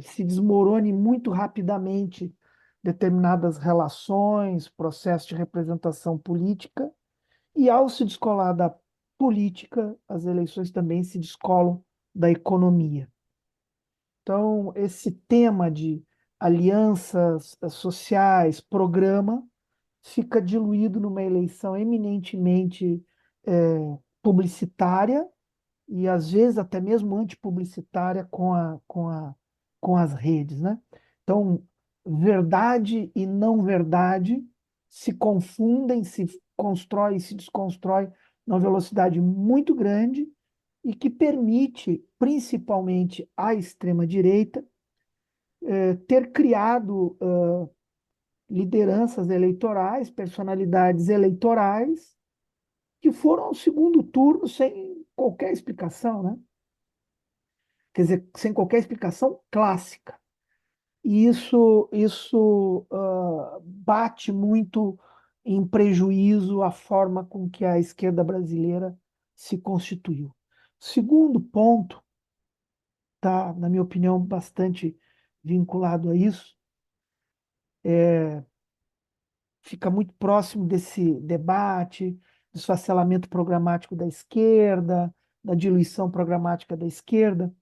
se desmorone muito rapidamente determinadas relações, processos de representação política, e ao se descolar da política, as eleições também se descolam da economia. Então, esse tema de alianças sociais, programa, fica diluído numa eleição eminentemente publicitária e às vezes até mesmo antipublicitária com as redes, né? Então, verdade e não verdade se confundem, se constrói e se desconstrói numa velocidade muito grande e que permite, principalmente à extrema-direita, ter criado lideranças eleitorais, personalidades eleitorais, que foram ao segundo turno sem qualquer explicação, né? Quer dizer, sem qualquer explicação clássica. E isso bate muito em prejuízo à forma com que a esquerda brasileira se constituiu. Segundo ponto, tá, na minha opinião, bastante vinculado a isso, fica muito próximo desse debate, do esfacelamento programático da esquerda, da diluição programática da esquerda,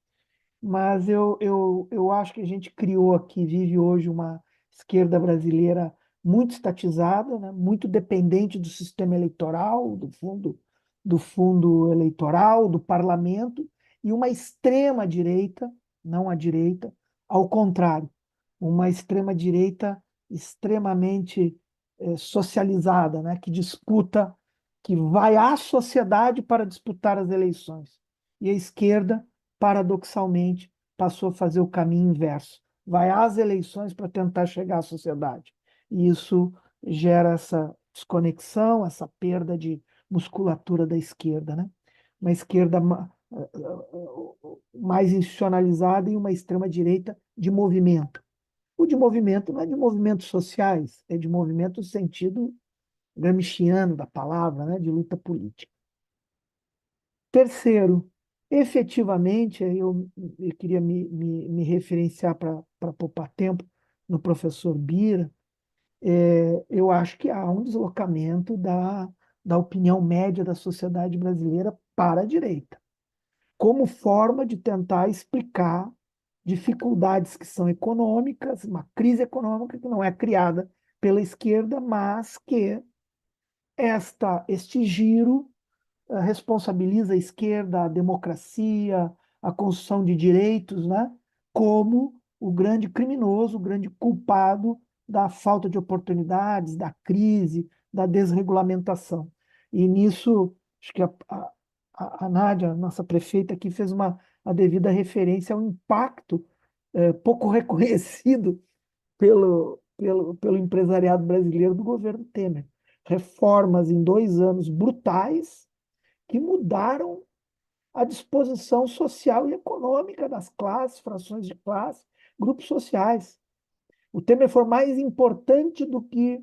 mas eu acho que a gente criou aqui, vive hoje uma esquerda brasileira muito estatizada, né? Muito dependente do sistema eleitoral, do fundo eleitoral, do parlamento, e uma extrema-direita, não a direita, ao contrário, uma extrema-direita extremamente socializada, né? Que disputa, que vai à sociedade para disputar as eleições. E a esquerda, paradoxalmente, passou a fazer o caminho inverso. Vai às eleições para tentar chegar à sociedade. E isso gera essa desconexão, essa perda de musculatura da esquerda, né? Uma esquerda mais institucionalizada e uma extrema-direita de movimento. O de movimento não é de movimentos sociais, é de movimento no sentido gramsciano da palavra, né? De luta política. Terceiro, efetivamente, eu queria me referenciar para poupar tempo no professor Bira, eu acho que há um deslocamento da opinião média da sociedade brasileira para a direita, como forma de tentar explicar dificuldades que são econômicas, uma crise econômica que não é criada pela esquerda, mas que este giro responsabiliza a esquerda, a democracia, a construção de direitos, né, como o grande criminoso, o grande culpado da falta de oportunidades, da crise, da desregulamentação. E nisso, acho que a Nádia, nossa prefeita aqui, fez a devida referência ao impacto pouco reconhecido pelo empresariado brasileiro do governo Temer. Reformas em 2 anos brutais, que mudaram a disposição social e econômica das classes, frações de classe, grupos sociais. O Temer foi mais importante do que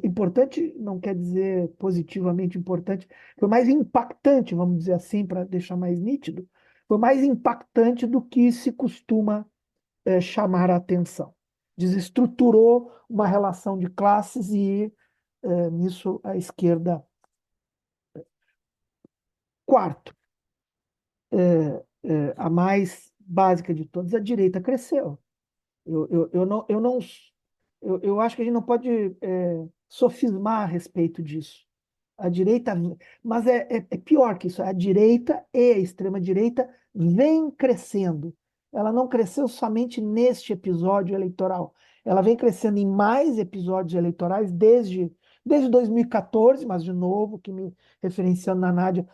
importante não quer dizer positivamente importante, foi mais impactante, vamos dizer assim, para deixar mais nítido, foi mais impactante do que se costuma chamar a atenção. desestruturou uma relação de classes e nisso a esquerda. Quarto, a mais básica de todas, a direita cresceu. Eu acho que a gente não pode sofismar a respeito disso. A direita, mas é pior que isso. A direita e a extrema-direita vem crescendo. Ela não cresceu somente neste episódio eleitoral. Ela vem crescendo em mais episódios eleitorais desde 2014, mas de novo, que me referenciando na Nádia,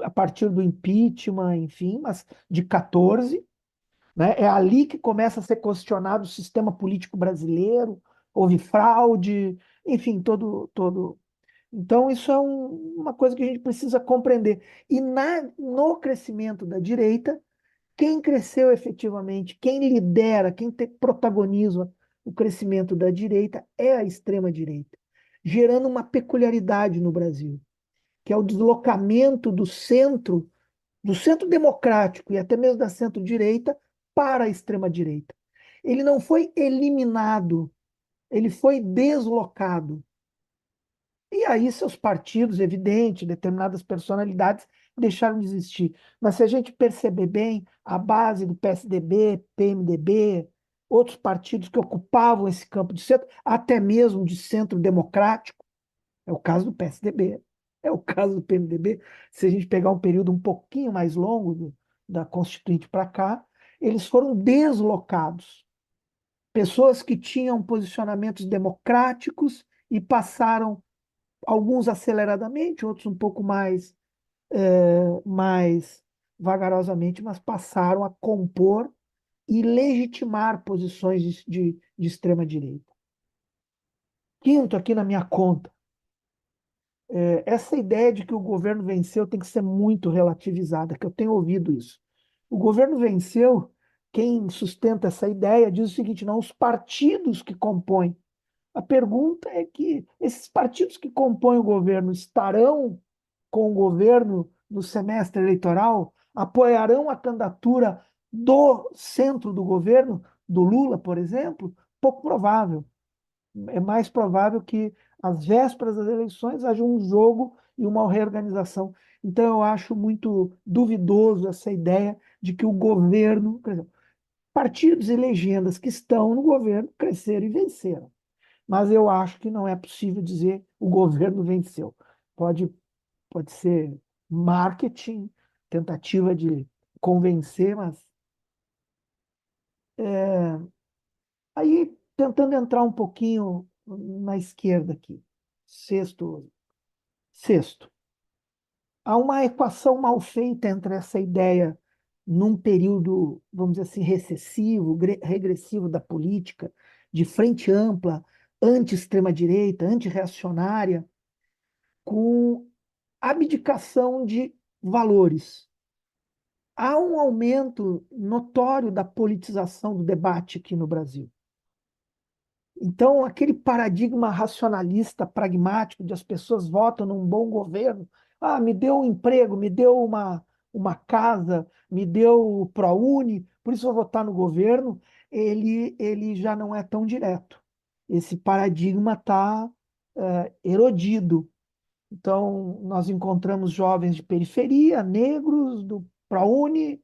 a partir do impeachment, enfim, mas de 14, né? É ali que começa a ser questionado o sistema político brasileiro, houve fraude, enfim, todo. Então, isso é uma coisa que a gente precisa compreender. E no crescimento da direita, quem cresceu efetivamente, quem lidera, quem protagoniza o crescimento da direita é a extrema-direita, gerando uma peculiaridade no Brasil, que é o deslocamento do centro democrático e até mesmo da centro-direita para a extrema-direita. Ele não foi eliminado, ele foi deslocado. E aí seus partidos, evidente, determinadas personalidades deixaram de existir. Mas se a gente perceber bem, a base do PSDB, PMDB, outros partidos que ocupavam esse campo de centro, até mesmo de centro democrático, é o caso do PSDB, é o caso do PMDB. Se a gente pegar um período um pouquinho mais longo da Constituinte para cá, eles foram deslocados. Pessoas que tinham posicionamentos democráticos e passaram, alguns aceleradamente, outros um pouco mais vagarosamente, mas passaram a compor e legitimar posições de extrema-direita. Quinto, aqui na minha conta, essa ideia de que o governo venceu tem que ser muito relativizada, que eu tenho ouvido isso. O governo venceu, quem sustenta essa ideia diz o seguinte: não, os partidos que compõem. A pergunta é que esses partidos que compõem o governo estarão com o governo no semestre eleitoral? Apoiarão a candidatura do centro do governo, do Lula, por exemplo? Pouco provável. É mais provável que às vésperas das eleições haja um jogo e uma reorganização. Então, eu acho muito duvidoso essa ideia de que o governo, por exemplo, partidos e legendas que estão no governo cresceram e venceram. Mas eu acho que não é possível dizer o governo venceu. Pode ser marketing, tentativa de convencer, mas aí tentando entrar um pouquinho na esquerda aqui. Sexto, há uma equação mal feita entre essa ideia num período, vamos dizer assim, recessivo, regressivo da política, de frente ampla, anti-extrema-direita, anti-reacionária, com abdicação de valores. Há um aumento notório da politização do debate aqui no Brasil. Então, aquele paradigma racionalista, pragmático, de as pessoas votam num bom governo, me deu um emprego, me deu uma casa, me deu o ProUni, por isso eu vou votar no governo, ele já não é tão direto. Esse paradigma está erodido. Então, nós encontramos jovens de periferia, negros, do ProUni,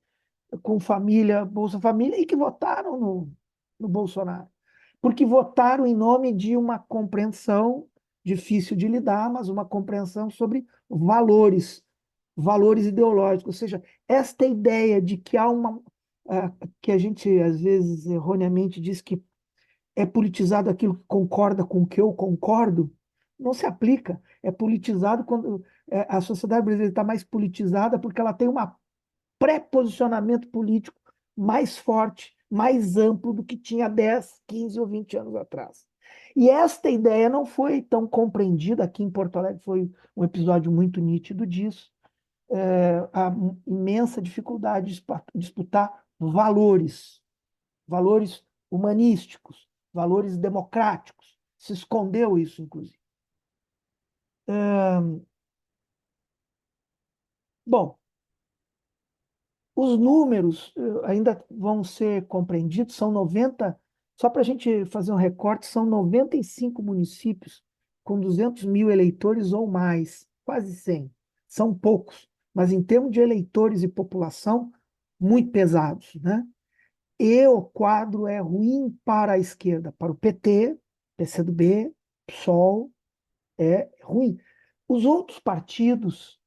com família, Bolsa Família, e que votaram no Bolsonaro. Porque votaram em nome de uma compreensão difícil de lidar, mas uma compreensão sobre valores ideológicos. Ou seja, esta ideia de que há que a gente, às vezes, erroneamente diz que é politizado aquilo que concorda com o que eu concordo, não se aplica. É politizado quando a sociedade brasileira está mais politizada porque ela tem um pré-posicionamento político mais forte, mais amplo do que tinha 10, 15 ou 20 anos atrás. E esta ideia não foi tão compreendida aqui em Porto Alegre, foi um episódio muito nítido disso, a imensa dificuldade de disputar valores humanísticos, valores democráticos. Se escondeu isso, inclusive. Bom, os números ainda vão ser compreendidos, são Só para a gente fazer um recorte, são 95 municípios com 200 mil eleitores ou mais, quase 100. São poucos, mas em termos de eleitores e população, muito pesados, né? E o quadro é ruim para a esquerda, para o PT, PCdoB, PSOL, é ruim. Os outros partidos,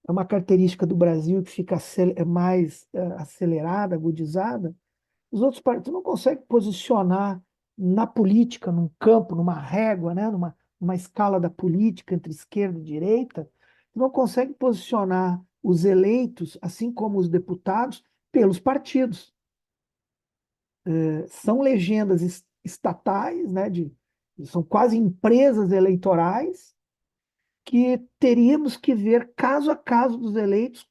é uma característica do Brasil que fica mais acelerada, agudizada, os outros partidos não conseguem posicionar na política, num campo, numa régua, né? numa escala da política entre esquerda e direita, não conseguem posicionar os eleitos, assim como os deputados, pelos partidos. São legendas estatais, né? São quase empresas eleitorais, que teríamos que ver caso a caso dos eleitos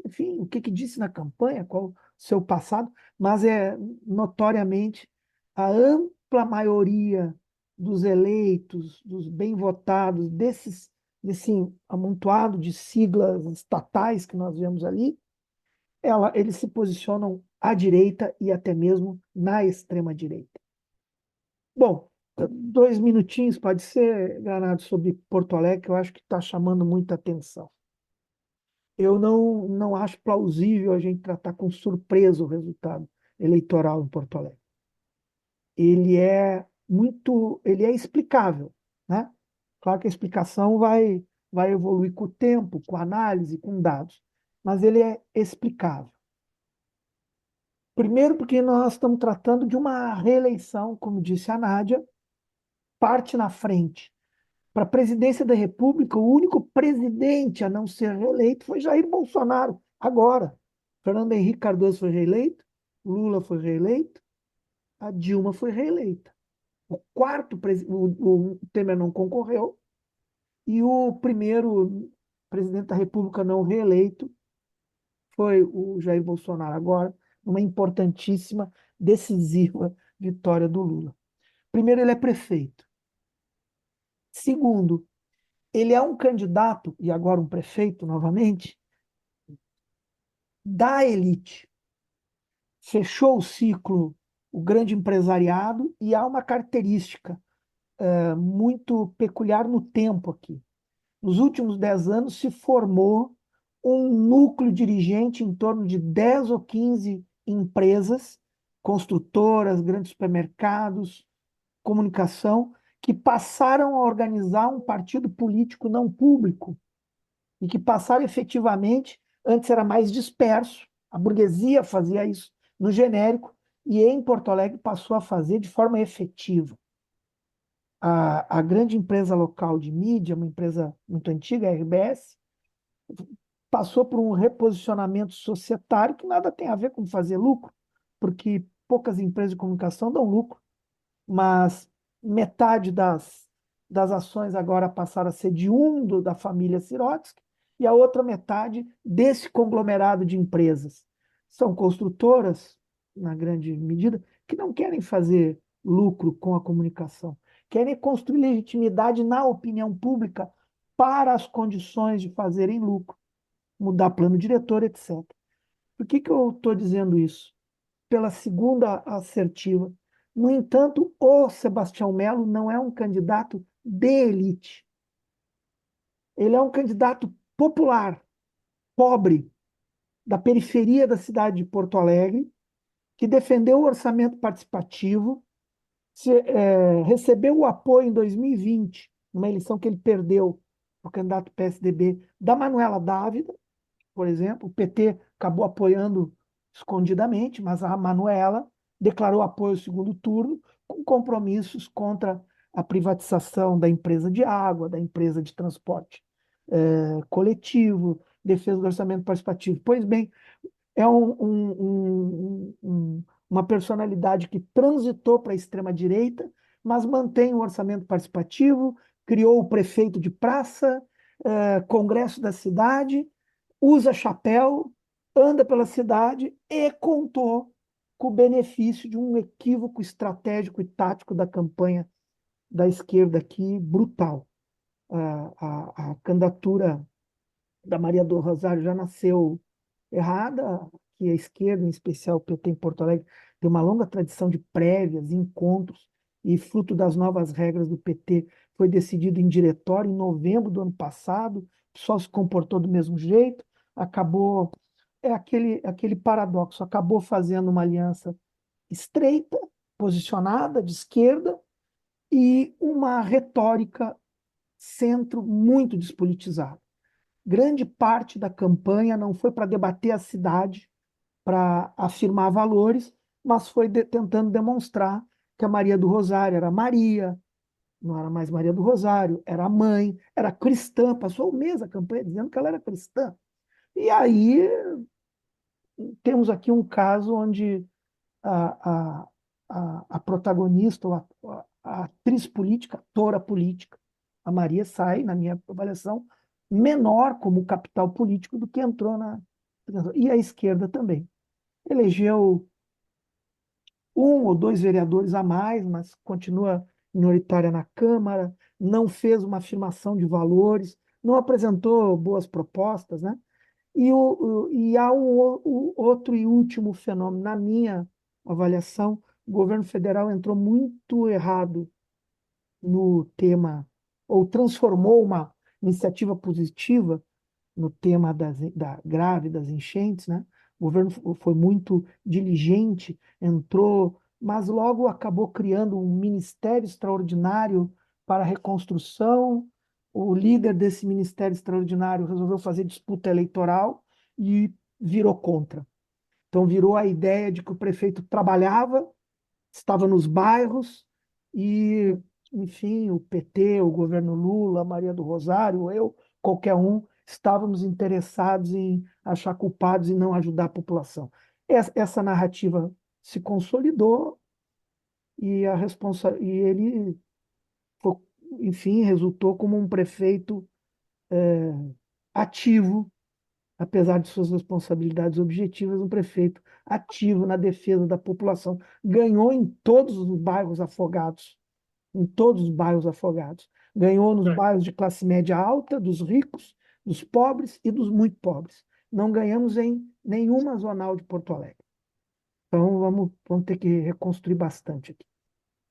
enfim, o que disse na campanha, qual o seu passado, mas notoriamente a ampla maioria dos eleitos, dos bem votados, desse amontoado de siglas estatais que nós vemos ali, eles se posicionam à direita e até mesmo na extrema direita. Bom, 2 minutinhos pode ser, Granado, sobre Porto Alegre, que eu acho que está chamando muita atenção. Eu não acho plausível a gente tratar com surpresa o resultado eleitoral em Porto Alegre. Ele é explicável, né? Claro que a explicação vai evoluir com o tempo, com análise, com dados, mas ele é explicável. Primeiro, porque nós estamos tratando de uma reeleição, como disse a Nádia, parte na frente. Para a presidência da República, o único presidente a não ser reeleito foi Jair Bolsonaro, agora. Fernando Henrique Cardoso foi reeleito, Lula foi reeleito, a Dilma foi reeleita. O Temer não concorreu, e o primeiro presidente da República não reeleito foi o Jair Bolsonaro, agora, uma importantíssima, decisiva vitória do Lula. Primeiro, ele é prefeito. Segundo, ele é um candidato, e agora um prefeito novamente, da elite. Fechou o ciclo, o grande empresariado, e há uma característica muito peculiar no tempo aqui. Nos últimos 10 anos se formou um núcleo dirigente em torno de 10 ou 15 empresas, construtoras, grandes supermercados, comunicação, que passaram a organizar um partido político não público e que passaram efetivamente, antes era mais disperso, a burguesia fazia isso no genérico, e em Porto Alegre passou a fazer de forma efetiva. A grande empresa local de mídia, uma empresa muito antiga, a RBS, passou por um reposicionamento societário que nada tem a ver com fazer lucro, porque poucas empresas de comunicação dão lucro, mas metade das ações agora passaram a ser da família Sirotsky, e a outra metade desse conglomerado de empresas. São construtoras, na grande medida, que não querem fazer lucro com a comunicação, querem construir legitimidade na opinião pública para as condições de fazerem lucro, mudar plano diretor, etc. Por que eu estou dizendo isso? Pela segunda assertiva. No entanto, o Sebastião Melo não é um candidato de elite. Ele é um candidato popular, pobre, da periferia da cidade de Porto Alegre, que defendeu o orçamento participativo, recebeu o apoio em 2020, numa eleição que ele perdeu, o candidato PSDB, da Manuela Dávila, por exemplo. O PT acabou apoiando escondidamente, mas a Manuela declarou apoio ao segundo turno, com compromissos contra a privatização da empresa de água, da empresa de transporte coletivo, defesa do orçamento participativo. Pois bem, é uma personalidade que transitou para a extrema-direita, mas mantém o orçamento participativo, criou o prefeito de praça, congresso da cidade, usa chapéu, anda pela cidade e contou com o benefício de um equívoco estratégico e tático da campanha da esquerda aqui, brutal. A candidatura da Maria do Rosário já nasceu errada, que a esquerda, em especial o PT em Porto Alegre, tem uma longa tradição de prévias, encontros, e fruto das novas regras do PT, foi decidido em diretório em novembro do ano passado, só se comportou do mesmo jeito, acabou, é aquele paradoxo, acabou fazendo uma aliança estreita, posicionada, de esquerda, e uma retórica centro muito despolitizada. Grande parte da campanha não foi para debater a cidade, para afirmar valores, mas foi tentando demonstrar que a Maria do Rosário era Maria, não era mais Maria do Rosário, era mãe, era cristã, passou o mês a campanha dizendo que ela era cristã. E aí temos aqui um caso onde a, a protagonista, ou a atriz política, atora política, a Maria sai, na minha avaliação, menor como capital político do que entrou na. E a esquerda também. Elegeu um ou dois vereadores a mais, mas continua minoritária na Câmara, não fez uma afirmação de valores, não apresentou boas propostas, né? E há um outro e último fenômeno, na minha avaliação, o governo federal entrou muito errado no tema, ou transformou uma iniciativa positiva no tema da grave das enchentes, né? O governo foi muito diligente, entrou, mas logo acabou criando um ministério extraordinário para a reconstrução. O líder desse ministério extraordinário resolveu fazer disputa eleitoral e virou contra. Então virou a ideia de que o prefeito trabalhava, estava nos bairros e, enfim, o PT, o governo Lula, Maria do Rosário, eu, qualquer um, estávamos interessados em achar culpados e não ajudar a população. Essa narrativa se consolidou e e ele, enfim, resultou como um prefeito ativo, apesar de suas responsabilidades objetivas, um prefeito ativo na defesa da população. Ganhou em todos os bairros afogados, em todos os bairros afogados. Ganhou nos bairros de classe média alta, dos ricos, dos pobres e dos muito pobres. Não ganhamos em nenhuma zonal de Porto Alegre. Então, vamos ter que reconstruir bastante aqui.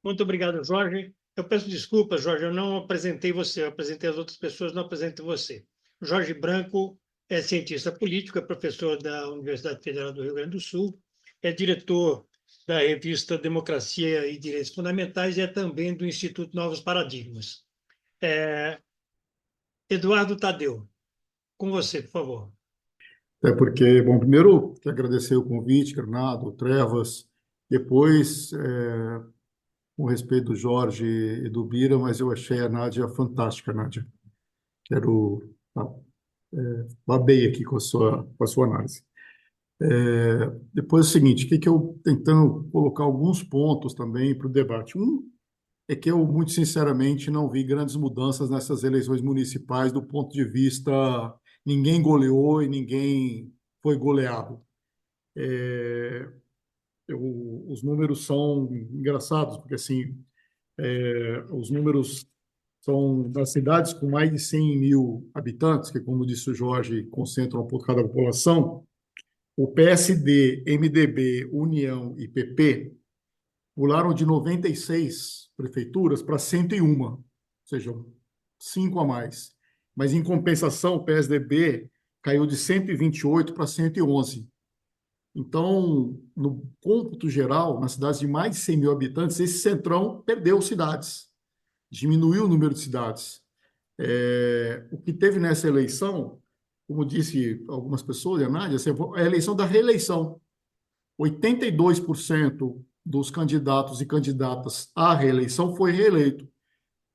Muito obrigado, Jorge. Eu peço desculpas, Jorge, eu não apresentei você, eu apresentei as outras pessoas, não apresentei você. Jorge Branco é cientista político, é professor da Universidade Federal do Rio Grande do Sul, é diretor da revista Democracia e Direitos Fundamentais e é também do Instituto Novos Paradigmas. Eduardo Tadeu, com você, por favor. É porque, bom, primeiro, quero agradecer o convite, Granado, Trevas, depois, com respeito do Jorge e do Bira, mas eu achei a Nádia fantástica, Nádia. Quero, babei aqui com a sua análise. Depois é o seguinte, que eu tentando colocar alguns pontos também para o debate. Um é que eu, muito sinceramente, não vi grandes mudanças nessas eleições municipais do ponto de vista ninguém goleou e ninguém foi goleado. Os números são engraçados, porque assim, os números são das cidades com mais de 100 mil habitantes, que, como disse o Jorge, concentram um pouco cada população. O PSD, MDB, União e PP pularam de 96 prefeituras para 101, ou seja, 5 a mais. Mas, em compensação, o PSDB caiu de 128 para 111. Então, no cômputo geral, nas cidades de mais de 100 mil habitantes, esse centrão perdeu cidades, diminuiu o número de cidades. O que teve nessa eleição, como disse algumas pessoas, a Nádia, é a eleição da reeleição. 82% dos candidatos e candidatas à reeleição foi reeleito.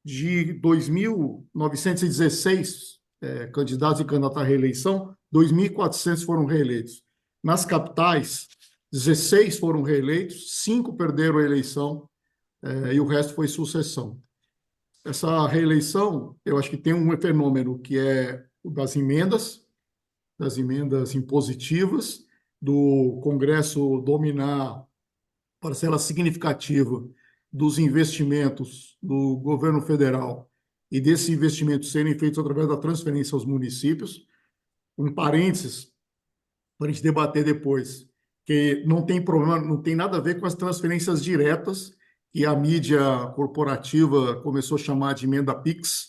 De 2.916 candidatos e candidatas à reeleição, 2.400 foram reeleitos. Nas capitais, 16 foram reeleitos, 5 perderam a eleição e o resto foi sucessão. Essa reeleição, eu acho que tem um fenômeno que é o das emendas impositivas, do Congresso dominar parcela significativa dos investimentos do governo federal e desses investimentos serem feitos através da transferência aos municípios. Um parênteses, para a gente debater depois. que não tem problema, não tem nada a ver com as transferências diretas que a mídia corporativa começou a chamar de emenda PIX,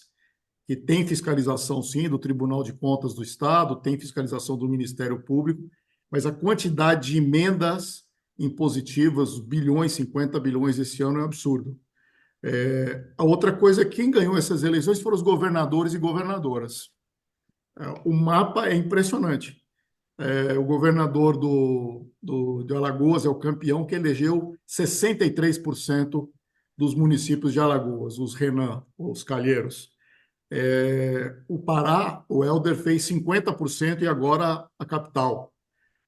que tem fiscalização, sim, do Tribunal de Contas do Estado, tem fiscalização do Ministério Público, mas a quantidade de emendas impositivas, bilhões, 50 bilhões esse ano, é absurdo. A outra coisa é que quem ganhou essas eleições foram os governadores e governadoras. O mapa é impressionante. O governador de Alagoas é o campeão, que elegeu 63% dos municípios de Alagoas, os Renan, os Calheiros. O Pará, o Helder fez 50% e agora a capital.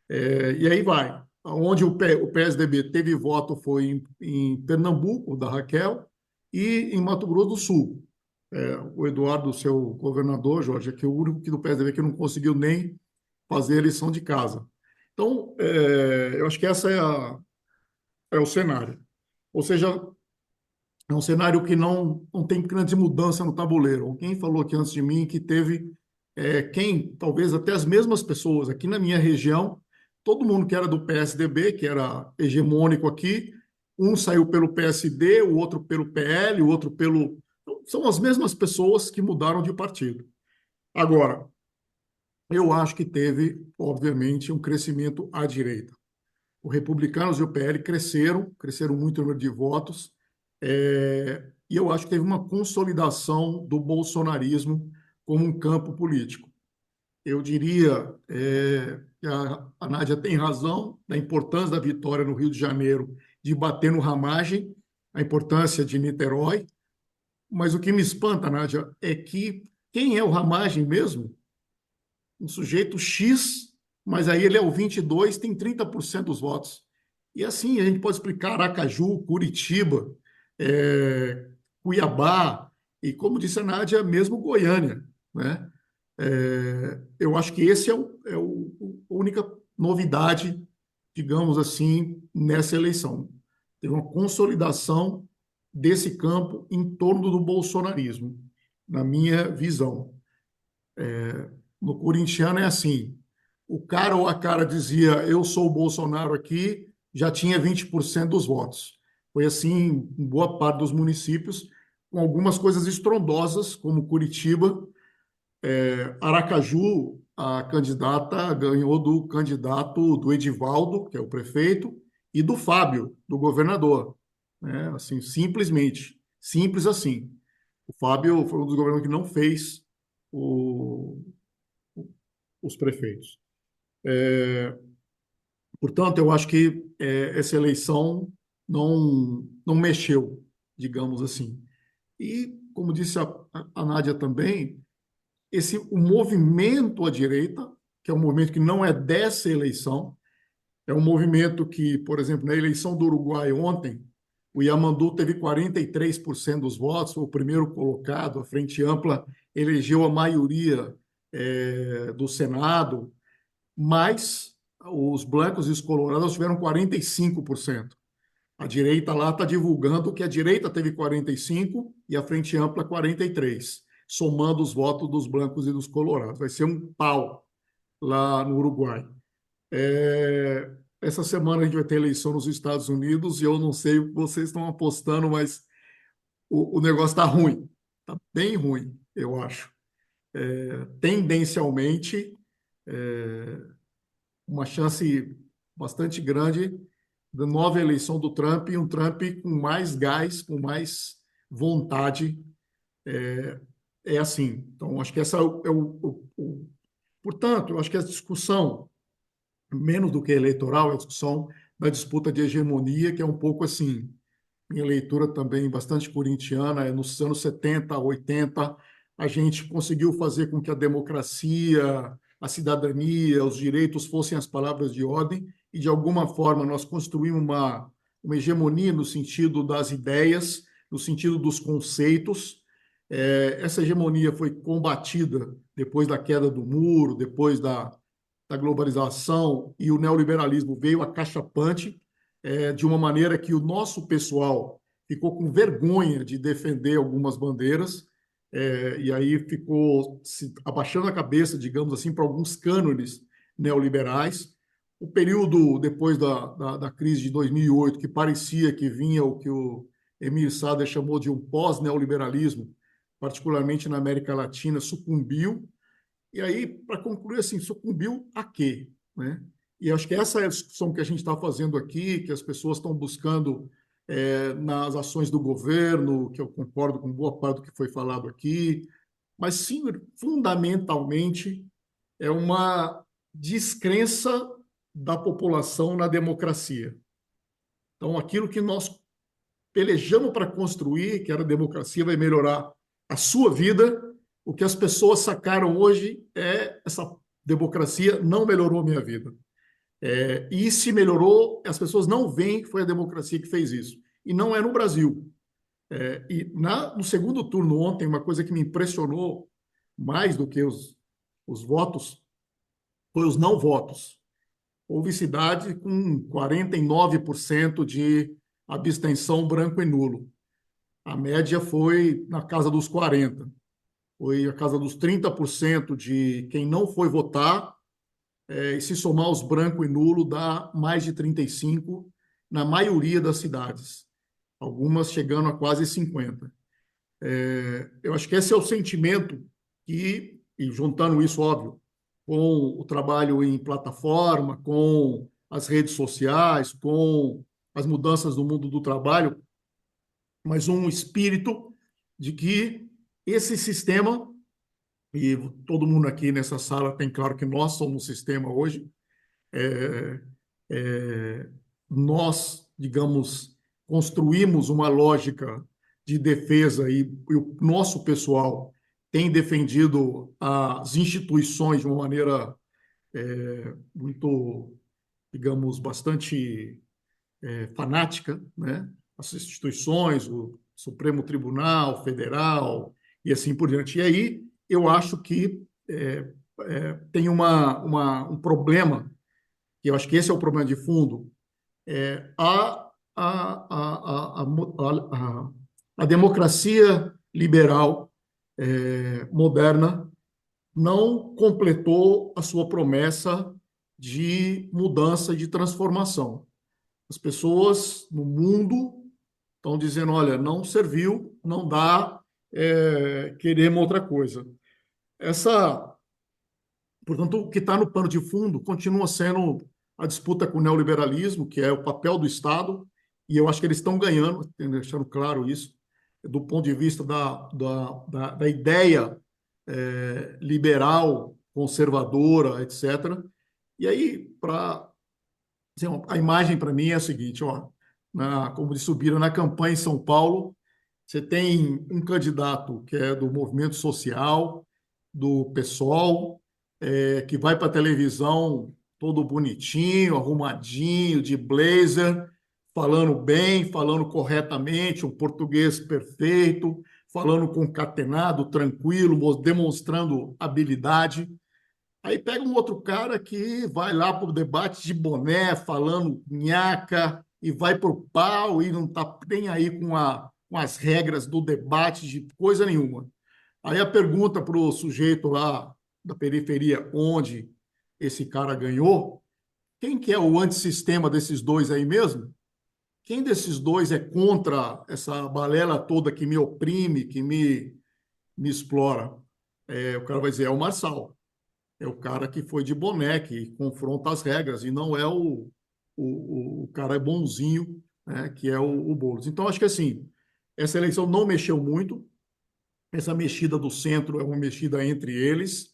E aí vai. Onde o PSDB teve voto foi em Pernambuco, da Raquel, e em Mato Grosso do Sul. O Eduardo, seu governador, Jorge, que é o único do PSDB que não conseguiu nem fazer a lição de casa. Então, eu acho que essa é o cenário. Ou seja, é um cenário que não tem grande mudança no tabuleiro. Alguém falou aqui antes de mim que teve talvez até as mesmas pessoas aqui na minha região, todo mundo que era do PSDB, que era hegemônico aqui, um saiu pelo PSD, o outro pelo PL, o outro pelo... São as mesmas pessoas que mudaram de partido. Agora, eu acho que teve, obviamente, um crescimento à direita. Os republicanos e o PL cresceram muito o número de votos, e eu acho que teve uma consolidação do bolsonarismo como um campo político. Eu diria que a Nádia tem razão da importância da vitória no Rio de Janeiro, de bater no Ramagem, a importância de Niterói, mas o que me espanta, Nádia, é que quem é o Ramagem mesmo? Um sujeito X, mas aí ele é o 22, tem 30% dos votos. E assim, a gente pode explicar Aracaju, Curitiba, Cuiabá, e como disse a Nádia, mesmo Goiânia, né? Eu acho que esse é a única novidade, digamos assim, nessa eleição. Teve uma consolidação desse campo em torno do bolsonarismo, na minha visão. No corintiano é assim, o cara ou a cara dizia eu sou o Bolsonaro aqui, já tinha 20% dos votos. Foi assim em boa parte dos municípios, com algumas coisas estrondosas, como Curitiba. Aracaju, a candidata ganhou do candidato do Edivaldo, que é o prefeito, e do Fábio, do governador. Assim, simplesmente, simples assim. O Fábio foi um dos governadores que não fez os prefeitos. Portanto, eu acho que essa eleição não mexeu, digamos assim. E, como disse a Nádia também, o movimento à direita, que é um movimento que não é dessa eleição, é um movimento que, por exemplo, na eleição do Uruguai ontem, o Yamandu teve 43% dos votos, foi o primeiro colocado, a Frente Ampla elegeu a maioria do Senado, mas os brancos e os colorados tiveram 45%. A direita lá está divulgando que a direita teve 45% e a Frente Ampla 43%, somando os votos dos brancos e dos colorados. Vai ser um pau lá no Uruguai. Essa semana a gente vai ter eleição nos Estados Unidos e eu não sei o que vocês estão apostando, mas o negócio está ruim, está bem ruim, eu acho. Tendencialmente, uma chance bastante grande da nova eleição do Trump, e um Trump com mais gás, com mais vontade. Assim. Então, acho que essa Portanto, eu acho que a discussão, menos do que eleitoral, é a discussão da disputa de hegemonia, que é um pouco assim, minha leitura também bastante corintiana, nos anos 70, 80, a gente conseguiu fazer com que a democracia, a cidadania, os direitos fossem as palavras de ordem, e de alguma forma nós construímos uma hegemonia no sentido das ideias, no sentido dos conceitos. Essa hegemonia foi combatida depois da queda do muro, depois da globalização, e o neoliberalismo veio acachapante, de uma maneira que o nosso pessoal ficou com vergonha de defender algumas bandeiras, e aí ficou abaixando a cabeça, digamos assim, para alguns cânones neoliberais. o período depois da crise de 2008, que parecia que vinha o que o Emir Sader chamou de um pós-neoliberalismo, particularmente na América Latina, sucumbiu. E aí, para concluir, assim, sucumbiu a quê? Né? E acho que essa é a discussão que a gente está fazendo aqui, que as pessoas estão buscando nas ações do governo, que eu concordo com boa parte do que foi falado aqui, mas sim, fundamentalmente, é uma descrença da população na democracia. Então, aquilo que nós pelejamos para construir, que era a democracia, vai melhorar a sua vida. O que as pessoas sacaram hoje é essa democracia não melhorou a minha vida. E se melhorou, as pessoas não veem que foi a democracia que fez isso. E não é no Brasil. No segundo turno ontem, uma coisa que me impressionou mais do que os votos foi os não votos. Houve cidade com 49% de abstenção branco e nulo. A média foi na casa dos 40%. Foi a casa dos 30% de quem não foi votar, e se somar os branco e nulo, dá mais de 35% na maioria das cidades, algumas chegando a quase 50%. Eu acho que esse é o sentimento e juntando isso, óbvio, com o trabalho em plataforma, com as redes sociais, com as mudanças no mundo do trabalho, mas um espírito de que esse sistema, e todo mundo aqui nessa sala tem claro que nós somos um sistema hoje, nós, digamos, construímos uma lógica de defesa e o nosso pessoal tem defendido as instituições de uma maneira muito, digamos, bastante fanática, né? As instituições, o Supremo Tribunal Federal e assim por diante. E aí eu acho que tem um problema, que eu acho que esse é o problema de fundo, a democracia liberal moderna não completou a sua promessa de mudança e de transformação. As pessoas no mundo estão dizendo, olha, não serviu, não dá, queremos outra coisa. Portanto, o que está no pano de fundo continua sendo a disputa com o neoliberalismo, que é o papel do Estado, e eu acho que eles estão ganhando, deixando claro isso, do ponto de vista da ideia liberal, conservadora, etc. E aí, a imagem para mim é a seguinte, ó, como disse o Bira, na campanha em São Paulo, você tem um candidato que é do movimento social, do PSOL, que vai para a televisão todo bonitinho, arrumadinho, de blazer, falando bem, falando corretamente, um português perfeito, falando concatenado, tranquilo, demonstrando habilidade. Aí pega um outro cara que vai lá para o debate de boné, falando nhaca, e vai para o pau e não está nem aí com as regras do debate de coisa nenhuma. Aí a pergunta para o sujeito lá da periferia, onde esse cara ganhou, quem que é o antissistema desses dois aí mesmo? Quem desses dois é contra essa balela toda que me oprime, que me explora? O cara vai dizer, é o Marçal. É o cara que foi de boné, que confronta as regras, e não é o cara bonzinho, né, que é o Boulos. Então, acho que assim, essa eleição não mexeu muito, essa mexida do centro é uma mexida entre eles.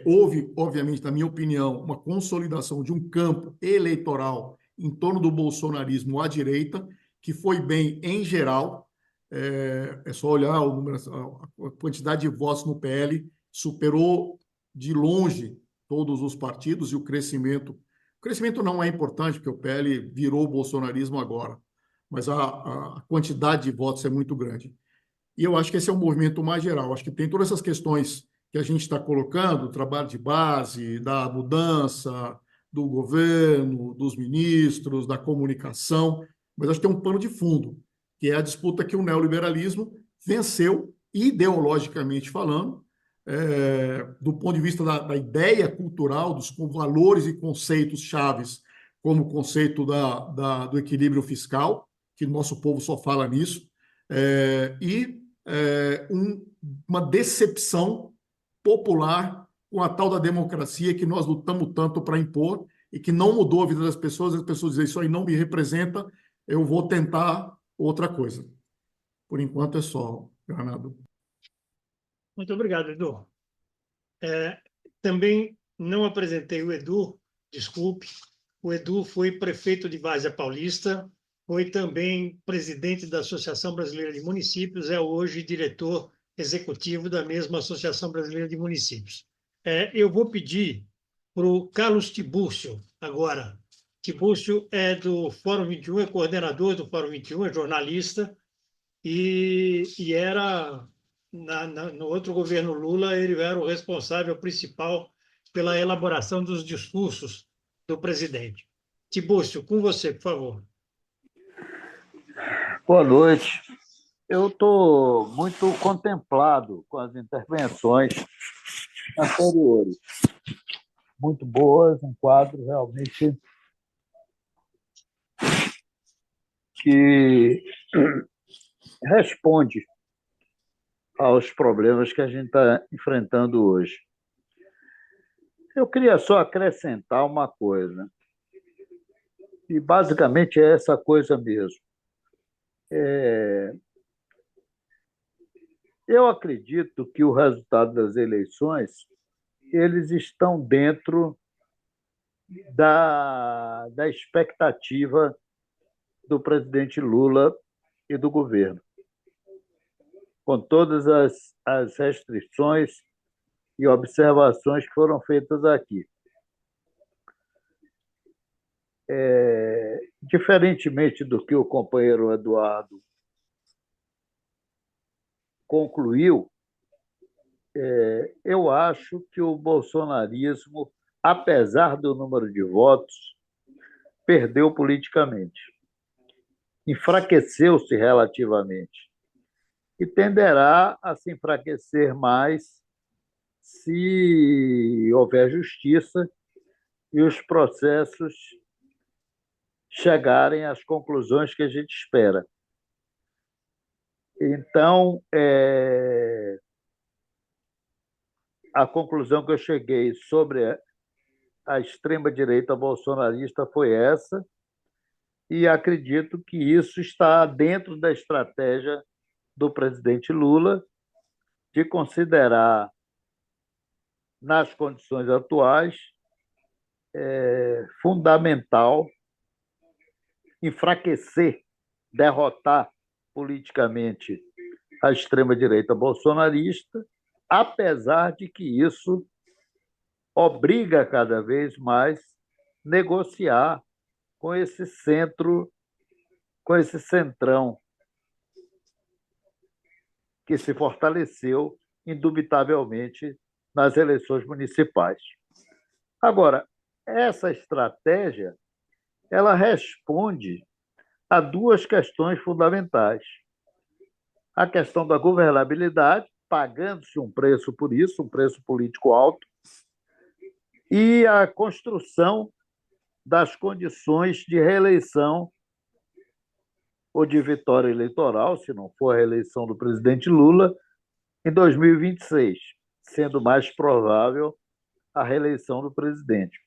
Houve, obviamente, na minha opinião, uma consolidação de um campo eleitoral em torno do bolsonarismo à direita, que foi bem em geral. É só olhar o número, a quantidade de votos no PL superou de longe todos os partidos e o crescimento não é importante, porque o PL virou o bolsonarismo agora, mas a quantidade de votos é muito grande. E eu acho que esse é um movimento mais geral. Acho que tem todas essas questões que a gente está colocando, trabalho de base, da mudança, do governo, dos ministros, da comunicação, mas acho que tem um pano de fundo, que é a disputa que o neoliberalismo venceu, ideologicamente falando, do ponto de vista da ideia cultural, dos valores e conceitos chaves, como o conceito do equilíbrio fiscal, que nosso povo só fala nisso, e uma decepção popular com a tal da democracia que nós lutamos tanto para impor e que não mudou a vida das pessoas. As pessoas dizem, isso aí não me representa, eu vou tentar outra coisa. Por enquanto é só, Bernardo. Muito obrigado, Edu. Também não apresentei o Edu, desculpe. O Edu foi prefeito de Várzea Paulista, foi também presidente da Associação Brasileira de Municípios, é hoje diretor executivo da mesma Associação Brasileira de Municípios. Eu vou pedir para o Carlos Tibúrcio agora. Tibúrcio é do Fórum 21, é coordenador do Fórum 21, é jornalista, e era, no outro governo Lula, ele era o responsável principal pela elaboração dos discursos do presidente. Tibúrcio, com você, por favor. Boa noite. Eu estou muito contemplado com as intervenções anteriores. Muito boas, um quadro realmente que responde aos problemas que a gente está enfrentando hoje. Eu queria só acrescentar uma coisa, e basicamente é essa coisa mesmo. Eu acredito que o resultado das eleições eles estão dentro da expectativa do presidente Lula e do governo, com todas as restrições e observações que foram feitas aqui. Diferentemente do que o companheiro Eduardo concluiu, eu acho que o bolsonarismo, apesar do número de votos, perdeu politicamente, enfraqueceu-se relativamente e tenderá a se enfraquecer mais se houver justiça e os processos chegarem às conclusões que a gente espera. Então, a conclusão que eu cheguei sobre a extrema-direita bolsonarista foi essa, e acredito que isso está dentro da estratégia do presidente Lula de considerar, nas condições atuais, fundamental enfraquecer, derrotar politicamente a extrema-direita bolsonarista, apesar de que isso obriga cada vez mais negociar com esse centro, com esse centrão que se fortaleceu indubitavelmente nas eleições municipais. Agora, essa estratégia ela responde a duas questões fundamentais. A questão da governabilidade, pagando-se um preço por isso, um preço político alto, e a construção das condições de reeleição ou de vitória eleitoral, se não for a reeleição do presidente Lula, em 2026, sendo mais provável a reeleição do presidente.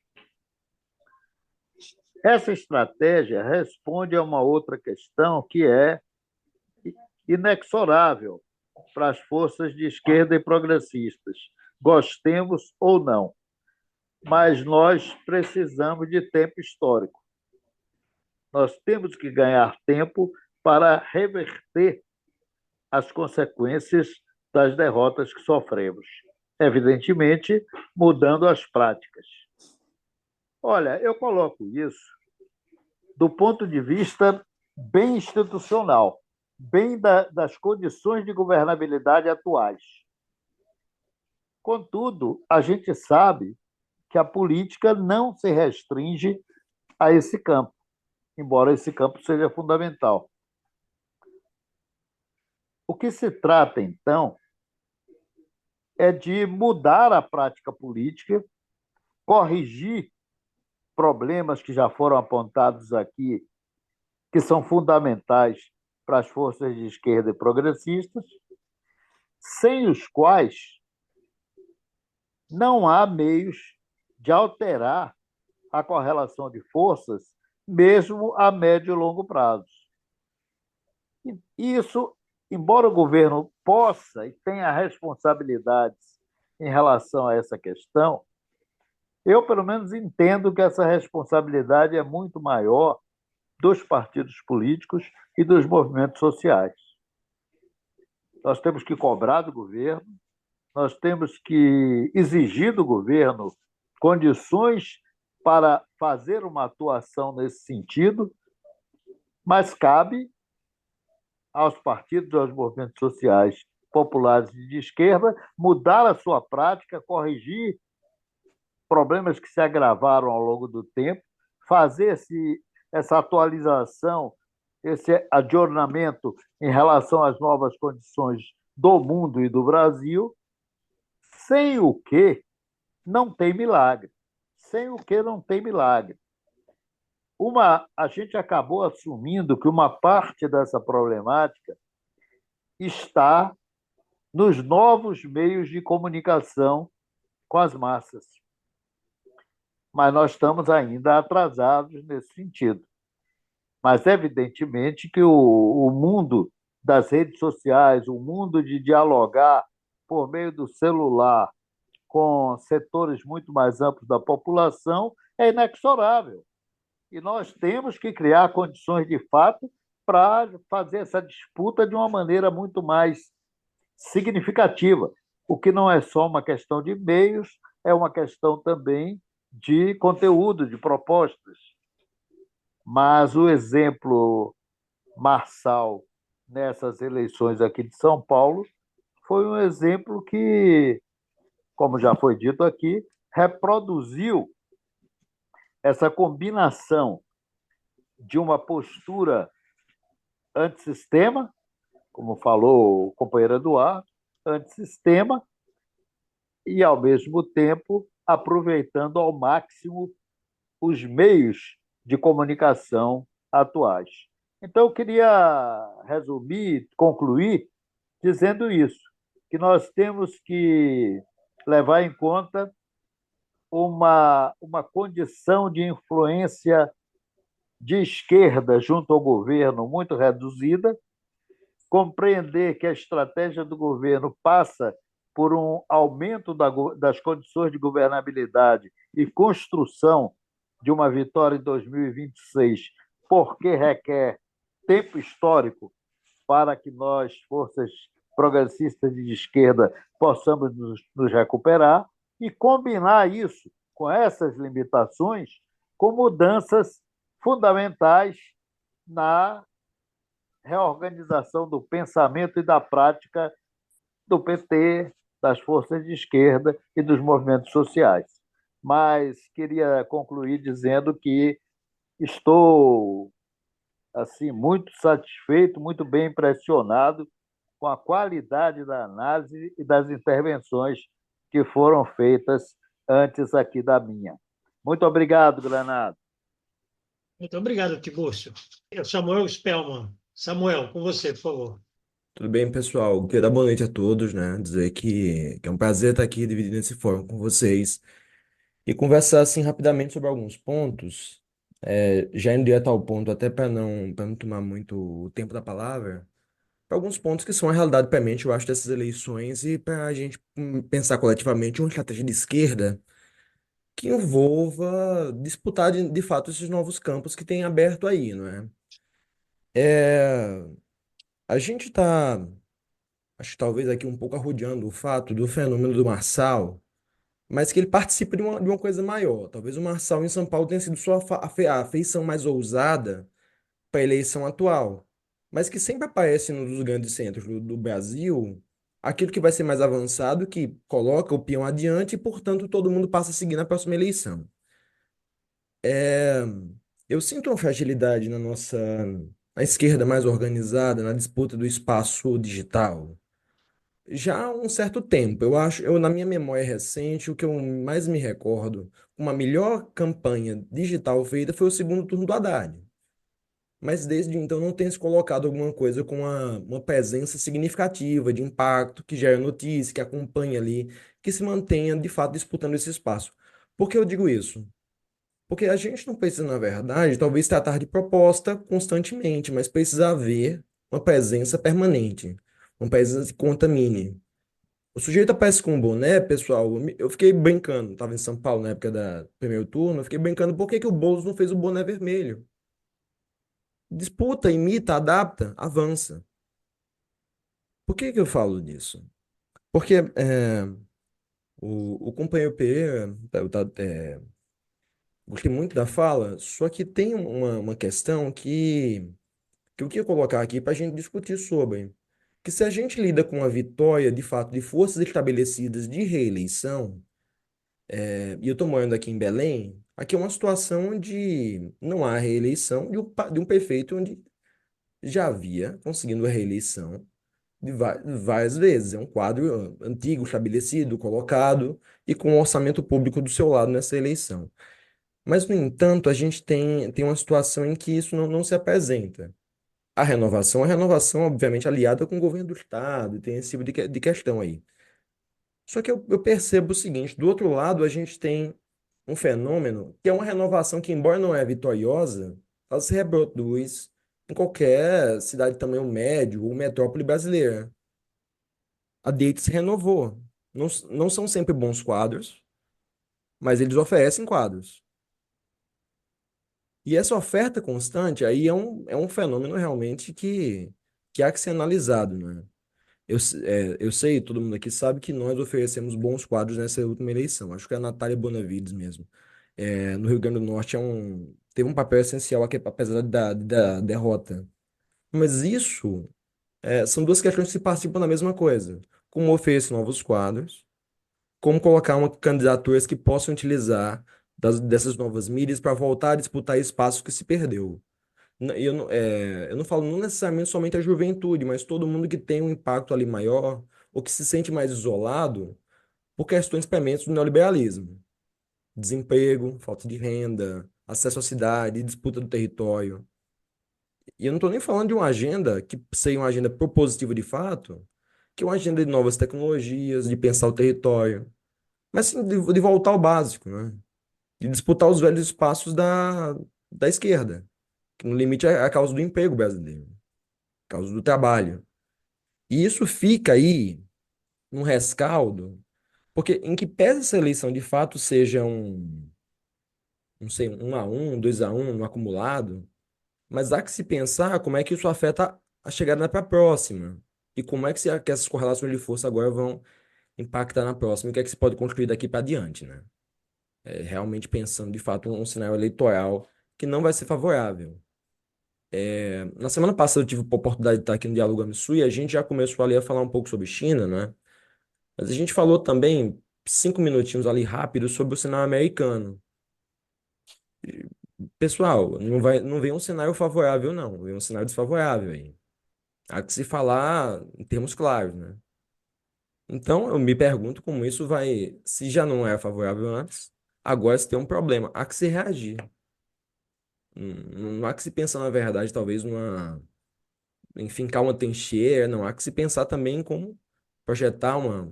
Essa estratégia responde a uma outra questão que é inexorável para as forças de esquerda e progressistas, gostemos ou não. Mas nós precisamos de tempo histórico. Nós temos que ganhar tempo para reverter as consequências das derrotas que sofremos. Evidentemente, mudando as práticas. Olha, eu coloco isso do ponto de vista bem institucional, bem das condições de governabilidade atuais. Contudo, a gente sabe que a política não se restringe a esse campo, embora esse campo seja fundamental. O que se trata, então, é de mudar a prática política, corrigir problemas que já foram apontados aqui, que são fundamentais para as forças de esquerda e progressistas, sem os quais não há meios de alterar a correlação de forças, mesmo a médio e longo prazo. Isso, embora o governo possa e tenha responsabilidades em relação a essa questão, eu, pelo menos, entendo que essa responsabilidade é muito maior dos partidos políticos e dos movimentos sociais. Nós temos que cobrar do governo, nós temos que exigir do governo condições para fazer uma atuação nesse sentido, mas cabe aos partidos, aos movimentos sociais populares e de esquerda mudar a sua prática, corrigir problemas que se agravaram ao longo do tempo, fazer essa atualização, esse adornamento em relação às novas condições do mundo e do Brasil, sem o que não tem milagre. Sem o que não tem milagre. A gente acabou assumindo que uma parte dessa problemática está nos novos meios de comunicação com as massas. Mas nós estamos ainda atrasados nesse sentido. Mas, evidentemente, que o mundo das redes sociais, o mundo de dialogar por meio do celular com setores muito mais amplos da população é inexorável. E nós temos que criar condições, de fato, para fazer essa disputa de uma maneira muito mais significativa. O que não é só uma questão de meios, é uma questão também de conteúdo, de propostas. Mas o exemplo Marçal nessas eleições aqui de São Paulo foi um exemplo que, como já foi dito aqui, reproduziu essa combinação de uma postura antissistema, como falou o companheiro Eduardo, antissistema, e, ao mesmo tempo, aproveitando ao máximo os meios de comunicação atuais. Então, eu queria resumir, concluir, dizendo isso, que nós temos que levar em conta uma condição de influência de esquerda junto ao governo muito reduzida, compreender que a estratégia do governo passa por um aumento das condições de governabilidade e construção de uma vitória em 2026, porque requer tempo histórico para que nós, forças progressistas de esquerda, possamos nos recuperar e combinar isso com essas limitações com mudanças fundamentais na reorganização do pensamento e da prática do PT, das forças de esquerda e dos movimentos sociais. Mas queria concluir dizendo que estou assim muito satisfeito, muito bem impressionado com a qualidade da análise e das intervenções que foram feitas antes aqui da minha. Muito obrigado, Granado. Muito obrigado, Tibúrcio. É o Samuel Spellman. Samuel, com você, por favor. Tudo bem, pessoal? Queria dar boa noite a todos, né? Dizer que é um prazer estar aqui dividindo esse fórum com vocês e conversar assim rapidamente sobre alguns pontos, já indo direto ao ponto, até para não tomar muito o tempo da palavra, para alguns pontos que são a realidade premente, eu acho, dessas eleições e para a gente pensar coletivamente uma estratégia de esquerda que envolva disputar de fato esses novos campos que tem aberto aí, não é? É, a gente está, acho que talvez aqui um pouco arrodeando o fato do fenômeno do Marçal, mas que ele participa de uma coisa maior. Talvez o Marçal em São Paulo tenha sido sua a feição mais ousada para a eleição atual, mas que sempre aparece nos dos grandes centros do Brasil, aquilo que vai ser mais avançado, que coloca o peão adiante e, portanto, todo mundo passa a seguir na próxima eleição. É, eu sinto uma fragilidade na esquerda mais organizada, na disputa do espaço digital. já há um certo tempo. Na minha memória recente, o que eu mais me recordo, uma melhor campanha digital feita foi o segundo turno do Haddad. Mas desde então não tem se colocado alguma coisa com uma presença significativa, de impacto, que gera notícia, que acompanha ali, que se mantenha de fato disputando esse espaço. Por que eu digo isso? Porque a gente não precisa, na verdade, talvez tratar de proposta constantemente, mas precisa haver uma presença permanente, uma presença que contamine. O sujeito aparece com um boné, pessoal. Eu fiquei brincando, estava em São Paulo na época da primeiro turno, eu fiquei brincando por que que o Boulos não fez o boné vermelho. Disputa, imita, adapta, avança. Por que que eu falo disso? Porque o companheiro Pereira, gostei muito da fala, só que tem uma questão que eu queria colocar aqui para a gente discutir sobre. Que se a gente lida com a vitória, de fato, de forças estabelecidas de reeleição, e eu estou morando aqui em Belém, aqui é uma situação onde não há reeleição de um prefeito onde já havia conseguindo a reeleição várias vezes. É um quadro antigo, estabelecido, colocado e com o orçamento público do seu lado nessa eleição. Mas, no entanto, a gente tem uma situação em que isso não se apresenta. A renovação, obviamente, aliada com o governo do Estado, tem esse tipo de questão aí. Só que eu percebo o seguinte: do outro lado, a gente tem um fenômeno que é uma renovação que, embora não é vitoriosa, ela se reproduz em qualquer cidade de tamanho médio ou metrópole brasileira. A Direita se renovou. Não são sempre bons quadros, mas eles oferecem quadros. E essa oferta constante aí é um fenômeno realmente que há que ser analisado, né? Eu sei, todo mundo aqui sabe que nós oferecemos bons quadros nessa última eleição. Acho que é a Natália Bonavides mesmo. No Rio Grande do Norte teve um papel essencial aqui, apesar da derrota. Mas isso são duas questões que se participam da mesma coisa. Como oferecer novos quadros, como colocar uma candidaturas que possam utilizar dessas novas mídias para voltar a disputar espaços que se perdeu. Eu não falo não necessariamente somente a juventude, mas todo mundo que tem um impacto ali maior ou que se sente mais isolado por questões prementes do neoliberalismo. Desemprego, falta de renda, acesso à cidade, disputa do território. E eu não estou nem falando de uma agenda que seja uma agenda propositiva de fato, que é uma agenda de novas tecnologias, de pensar o território, mas sim de voltar ao básico, né? De disputar os velhos espaços da esquerda, que no limite é a causa do emprego brasileiro, a causa do trabalho. E isso fica aí num rescaldo, porque em que pese essa eleição de fato seja não sei, 1-1, 2-1 no acumulado, mas há que se pensar como é que isso afeta a chegada para a próxima. E como é que essas correlações de força agora vão impactar na próxima, e o que é que se pode construir daqui para diante, né? Realmente pensando de fato um cenário eleitoral que não vai ser favorável. Na semana passada eu tive a oportunidade de estar aqui no Diálogo AMSU e a gente já começou ali a falar um pouco sobre China, né? Mas a gente falou também 5 minutinhos ali rápido sobre o cenário americano. Pessoal, não vem um cenário favorável, não. Vem um cenário desfavorável aí. Há que se falar em termos claros, né? Então, eu me pergunto como isso vai, se já não era favorável antes, agora se tem um problema. Há que se reagir. Não há que se pensar, na verdade, talvez em fincar uma trincheira, não. Há que se pensar também em como projetar uma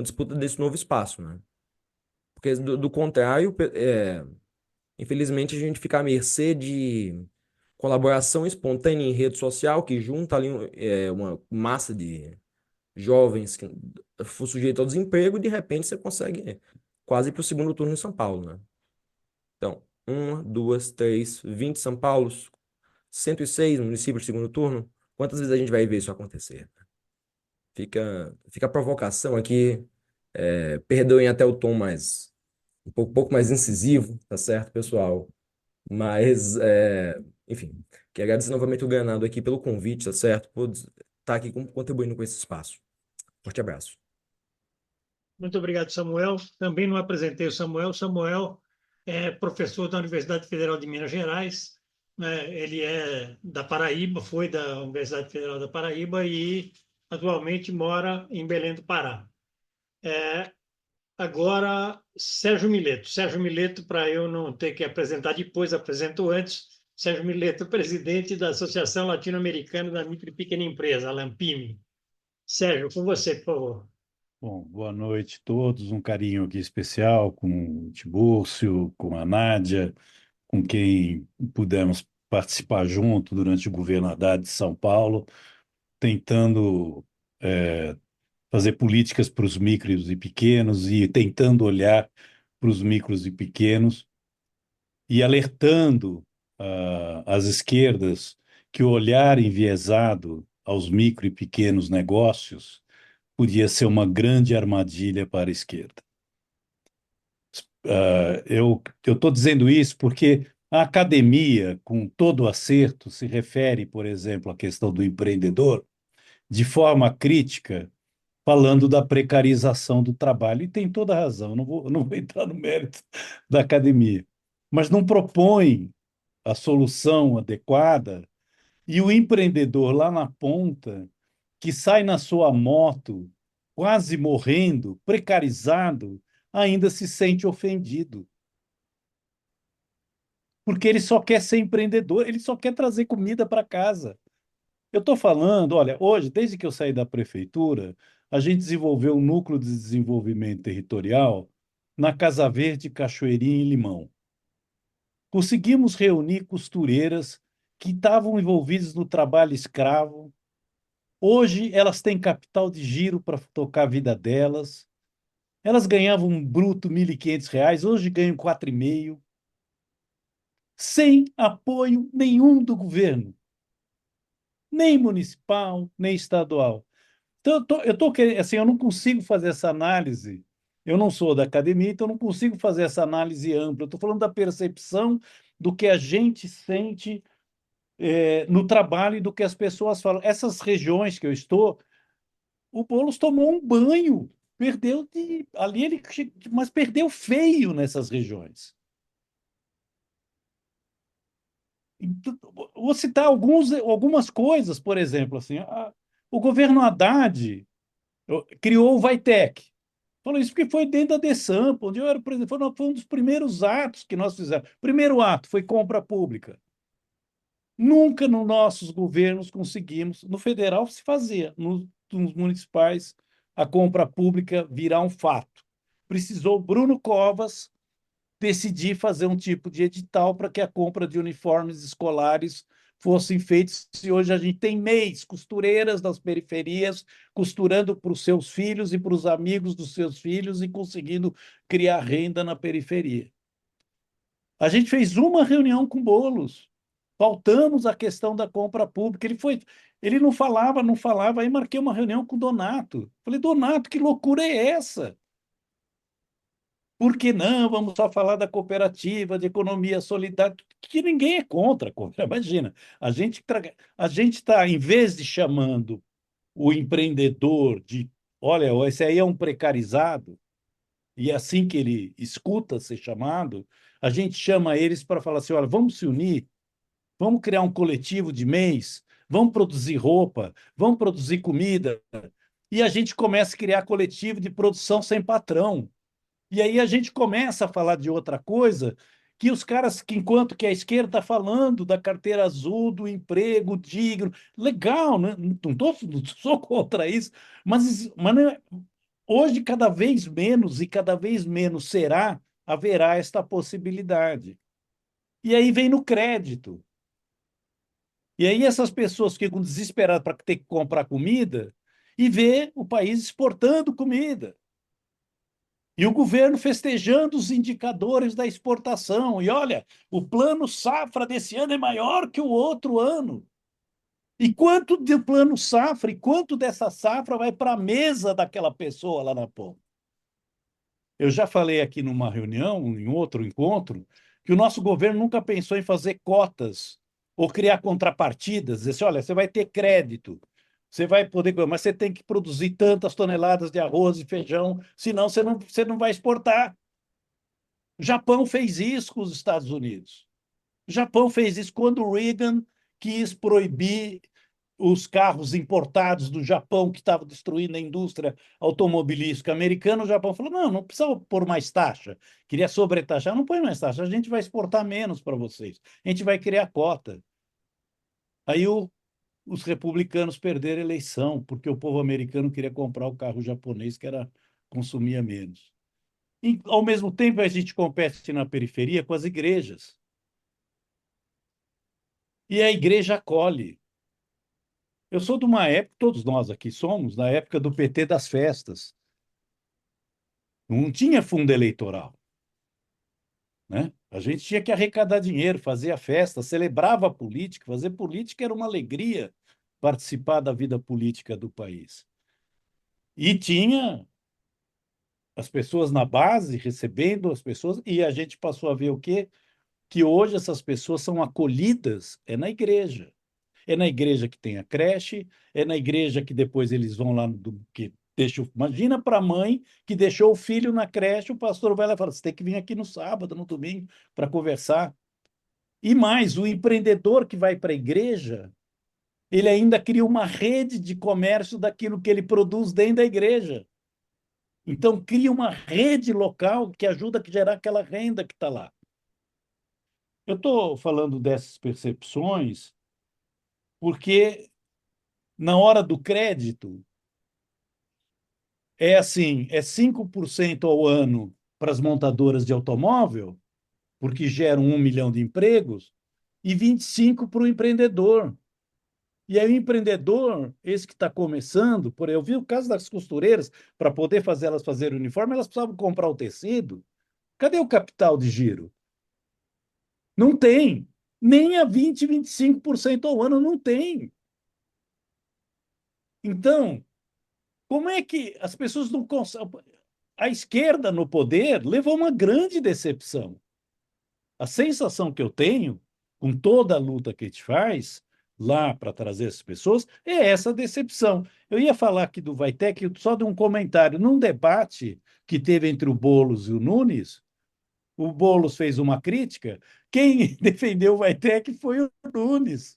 disputa desse novo espaço, né? Porque, do contrário, infelizmente, a gente fica à mercê de colaboração espontânea em rede social que junta ali uma massa de jovens que for sujeito ao desemprego e de repente você consegue quase ir para o segundo turno em São Paulo, né? Então, uma, duas, três, 20 São Paulos, 106 municípios de segundo turno. Quantas vezes a gente vai ver isso acontecer? Fica a provocação aqui, perdoem até o tom mais, pouco mais incisivo, tá certo, pessoal? Mas, enfim, quero agradecer novamente o Granado aqui pelo convite, tá certo? Por estar aqui contribuindo com esse espaço. Forte abraço. Muito obrigado, Samuel. Também não apresentei o Samuel. Samuel é professor da Universidade Federal de Minas Gerais, né? Ele é da Paraíba, foi da Universidade Federal da Paraíba e atualmente mora em Belém do Pará. Agora, Sérgio Mileto. Sérgio Mileto, para eu não ter que apresentar depois, apresento antes. Sérgio Mileto, presidente da Associação Latino-Americana da Micro e Pequena Empresa, a Lampime. Sérgio, com você, por favor. Bom, boa noite a todos. Um carinho aqui especial com o Tibúrcio, com a Nádia, com quem pudemos participar junto durante o governo Haddad de São Paulo, tentando fazer políticas para os micros e pequenos e tentando olhar para os micros e pequenos e alertando as esquerdas que o olhar enviesado aos micro e pequenos negócios podia ser uma grande armadilha para a esquerda. Eu estou dizendo isso porque a academia, com todo acerto, se refere, por exemplo, à questão do empreendedor de forma crítica, falando da precarização do trabalho. E tem toda a razão, não vou entrar no mérito da academia, mas não propõe a solução adequada e o empreendedor lá na ponta, que sai na sua moto, quase morrendo, precarizado, ainda se sente ofendido. Porque ele só quer ser empreendedor, ele só quer trazer comida para casa. Eu estou falando, olha, hoje, desde que eu saí da prefeitura, a gente desenvolveu um núcleo de desenvolvimento territorial na Casa Verde, Cachoeirinha e Limão. Conseguimos reunir costureiras que estavam envolvidas no trabalho escravo. Hoje elas têm capital de giro para tocar a vida delas. Elas ganhavam um bruto R$ 1.500, hoje ganham 4,5, sem apoio nenhum do governo, nem municipal, nem estadual. Então, eu não consigo fazer essa análise. Eu não sou da academia, então eu não consigo fazer essa análise ampla. Eu estou falando da percepção do que a gente sente no trabalho e do que as pessoas falam. Essas regiões que eu estou, o Boulos tomou um banho, perdeu ali mas perdeu feio nessas regiões. Então, vou citar algumas coisas, por exemplo, assim, o governo Haddad criou o Vaitec. Falou isso porque foi dentro da DESAMP, onde eu era presidente. Foi um dos primeiros atos que nós fizemos. Primeiro ato foi compra pública. Nunca nos nossos governos conseguimos. No federal se fazia, nos municipais a compra pública virar um fato. Precisou Bruno Covas decidir fazer um tipo de edital para que a compra de uniformes escolares fossem feitos. E hoje a gente tem MEIs, costureiras das periferias, costurando para os seus filhos e para os amigos dos seus filhos e conseguindo criar renda na periferia. A gente fez uma reunião com Boulos, pautamos a questão da compra pública. Ele não falava, aí marquei uma reunião com o Donato. Falei, Donato, que loucura é essa? Por que não? Vamos só falar da cooperativa, de economia solidária, que ninguém é contra. Imagina, a gente está, em vez de chamando o empreendedor de, olha, esse aí é um precarizado, e é assim que ele escuta ser chamado, a gente chama eles para falar assim, olha, vamos se unir, vamos criar um coletivo de mês, vamos produzir roupa, vamos produzir comida, e a gente começa a criar coletivo de produção sem patrão. E aí a gente começa a falar de outra coisa que os caras, que enquanto que a esquerda está falando da carteira azul, do emprego digno, legal, né? Não sou contra isso, mas hoje cada vez menos e cada vez menos haverá esta possibilidade. E aí vem no crédito. E aí essas pessoas ficam desesperadas para ter que comprar comida e ver o país exportando comida. E o governo festejando os indicadores da exportação. E olha, o plano safra desse ano é maior que o outro ano. E quanto do plano safra e quanto dessa safra vai para a mesa daquela pessoa lá na ponta? Eu já falei aqui numa reunião, em outro encontro, que o nosso governo nunca pensou em fazer cotas ou criar contrapartidas, dizer assim, olha, você vai ter crédito, você vai poder, mas você tem que produzir tantas toneladas de arroz e feijão, senão você não vai exportar. O Japão fez isso com os Estados Unidos. O Japão fez isso quando o Reagan quis proibir os carros importados do Japão que estavam destruindo a indústria automobilística americana, o Japão falou, não, não precisa pôr mais taxa. Queria sobretaxar, não põe mais taxa, a gente vai exportar menos para vocês. A gente vai criar cota. Aí os republicanos perderam a eleição, porque o povo americano queria comprar o carro japonês, que consumia menos. E, ao mesmo tempo, a gente compete na periferia com as igrejas. E a igreja acolhe. Eu sou de uma época, todos nós aqui somos, da época do PT das festas. Não tinha fundo eleitoral, né? A gente tinha que arrecadar dinheiro, fazer a festa, celebrava a política. Fazer política era uma alegria, participar da vida política do país. E tinha as pessoas na base recebendo as pessoas, e a gente passou a ver o quê? Que hoje essas pessoas são acolhidas na igreja. É na igreja que tem a creche, é na igreja que depois eles vão lá, imagina para a mãe que deixou o filho na creche, o pastor vai lá e fala, você tem que vir aqui no sábado, no domingo, para conversar. E mais, o empreendedor que vai para a igreja, ele ainda cria uma rede de comércio daquilo que ele produz dentro da igreja. Então, cria uma rede local que ajuda a gerar aquela renda que está lá. Eu estou falando dessas percepções porque, na hora do crédito, é assim, é 5% ao ano para as montadoras de automóvel, porque geram 1 milhão de empregos, e 25% para o empreendedor. E aí o empreendedor, esse que está começando, eu vi o caso das costureiras, para poder fazer elas fazerem o uniforme, elas precisavam comprar o tecido. Cadê o capital de giro? Não tem. Nem a 20%, 25% ao ano não tem. Então, como é que as pessoas não conseguem... A esquerda no poder levou uma grande decepção. A sensação que eu tenho, com toda a luta que a gente faz lá para trazer essas pessoas, é essa decepção. Eu ia falar aqui do Vaitec só de um comentário. Num debate que teve entre o Boulos e o Nunes, o Boulos fez uma crítica, quem defendeu o Vaitec foi o Nunes.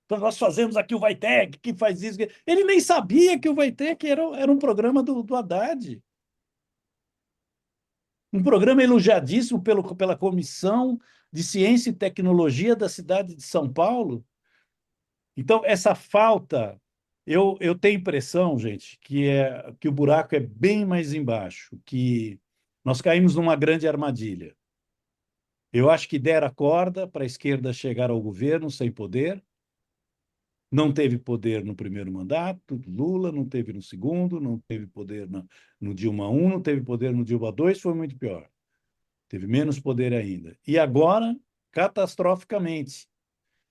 Então, nós fazemos aqui o Vaitec, que faz isso. Ele nem sabia que o Vaitec era um programa do Haddad. Um programa elogiadíssimo pela Comissão de Ciência e Tecnologia da cidade de São Paulo. Então, essa falta, eu tenho impressão, gente, que o buraco é bem mais embaixo, que nós caímos numa grande armadilha. Eu acho que deram a corda para a esquerda chegar ao governo sem poder. Não teve poder no primeiro mandato, Lula, não teve no segundo, não teve poder no Dilma I, não teve poder no Dilma II, foi muito pior. Teve menos poder ainda. E agora, catastroficamente.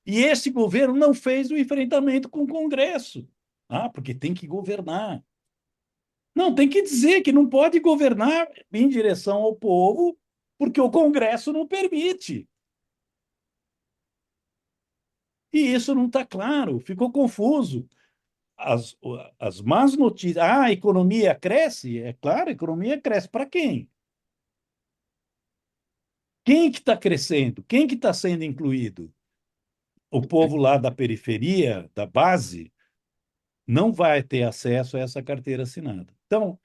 E esse governo não fez o enfrentamento com o Congresso. Porque tem que governar. Não, tem que dizer que não pode governar em direção ao povo, porque o Congresso não permite. E isso não está claro, ficou confuso. As más notícias. A economia cresce? É claro, a economia cresce. Para quem? Quem que está crescendo? Quem que está sendo incluído? O povo lá da periferia, da base, não vai ter acesso a essa carteira assinada. Então,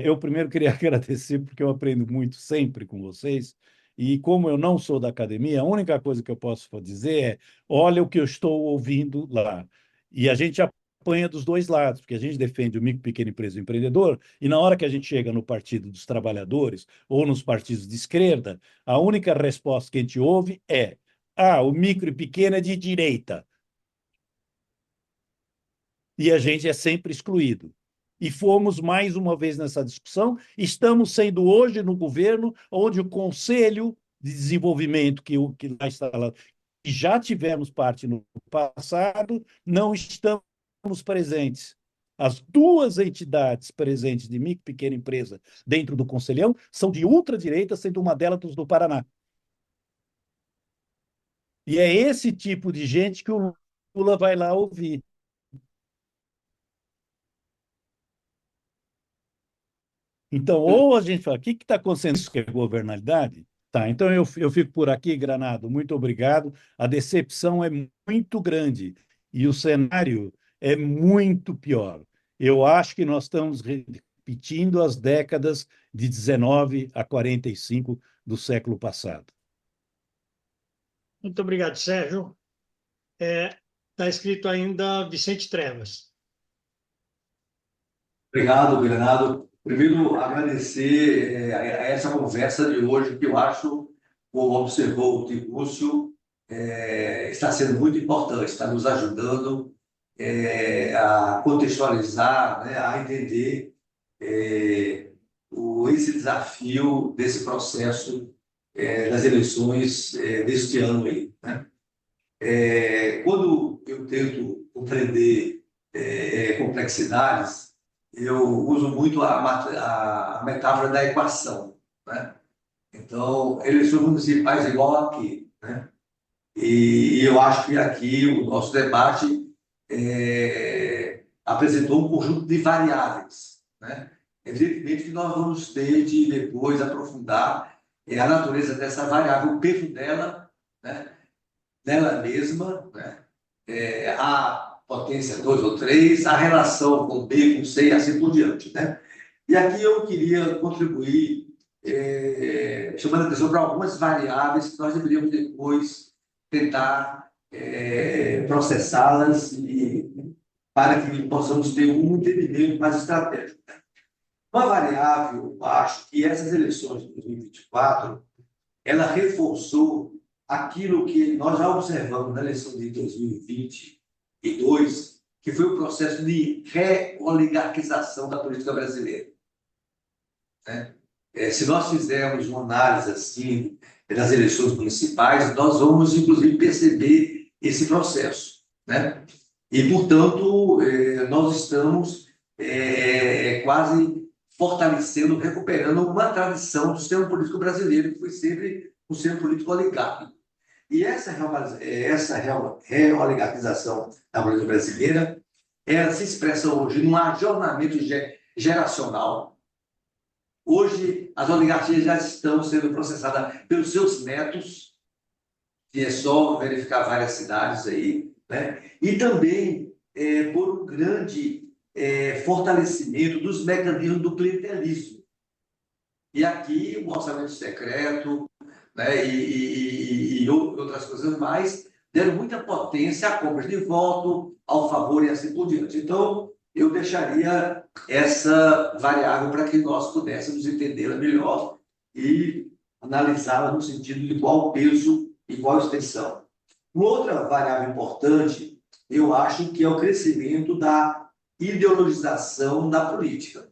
eu primeiro queria agradecer, porque eu aprendo muito sempre com vocês, e como eu não sou da academia, a única coisa que eu posso dizer é, olha o que eu estou ouvindo lá. E a gente apanha dos dois lados, porque a gente defende o micro, pequeno empresa e o empreendedor, e na hora que a gente chega no Partido dos Trabalhadores ou nos partidos de esquerda, a única resposta que a gente ouve é o micro e pequeno é de direita. E a gente é sempre excluído. E fomos mais uma vez nessa discussão. Estamos sendo hoje no governo, onde o Conselho de Desenvolvimento, que lá está lá, que já tivemos parte no passado, não estamos presentes. As duas entidades presentes de micro e pequena empresa dentro do Conselhão são de ultradireita, sendo uma delas do Paraná. E é esse tipo de gente que o Lula vai lá ouvir. Então, ou a gente fala, o que está acontecendo? Isso que é governabilidade? Tá, então eu fico por aqui, Granado. Muito obrigado. A decepção é muito grande. e o cenário é muito pior. Eu acho que nós estamos repetindo as décadas de 19 a 45 do século passado. Muito obrigado, Sérgio. Está escrito ainda Vicente Trevas. Obrigado, Bernardo. Primeiro, agradecer a essa conversa de hoje, que eu acho, como observou o Tiburcio, está sendo muito importante, está nos ajudando a contextualizar, né, a entender esse desafio desse processo das eleições deste ano aí, né? Quando eu tento compreender complexidades, eu uso muito a metáfora da equação, né? Então, eleições municipais é igual aqui, né? E eu acho que aqui o nosso debate apresentou um conjunto de variáveis, né? Evidentemente que nós vamos ter de depois aprofundar a natureza dessa variável, o peso dela, né? Dela mesma, né? A potência 2 ou 3, a relação com B, com C e assim por diante, né? E aqui eu queria contribuir chamando a atenção para algumas variáveis que nós deveríamos depois tentar processá-las para que possamos ter um entendimento mais estratégico. Uma variável, eu acho que essas eleições de 2024, ela reforçou aquilo que nós já observamos na eleição de 2022, que foi o processo de reoligarquização da política brasileira, né? Se nós fizermos uma análise assim das eleições municipais, nós vamos, inclusive, perceber esse processo, né? E, portanto, nós estamos quase fortalecendo, recuperando uma tradição do sistema político brasileiro, que foi sempre um sistema político oligárquico. E essa reoligarquização da política brasileira, ela se expressa hoje num ajornamento geracional. Hoje, as oligarquias já estão sendo processadas pelos seus netos, que é só verificar várias cidades aí, né? E também por um grande fortalecimento dos mecanismos do clientelismo. E aqui o orçamento secreto, né, e outras coisas mais deram muita potência à compra de voto, ao favor e assim por diante. Então, eu deixaria essa variável para que nós pudéssemos entendê-la melhor e analisá-la no sentido de qual peso e qual extensão. Uma outra variável importante, eu acho que é o crescimento da ideologização da política.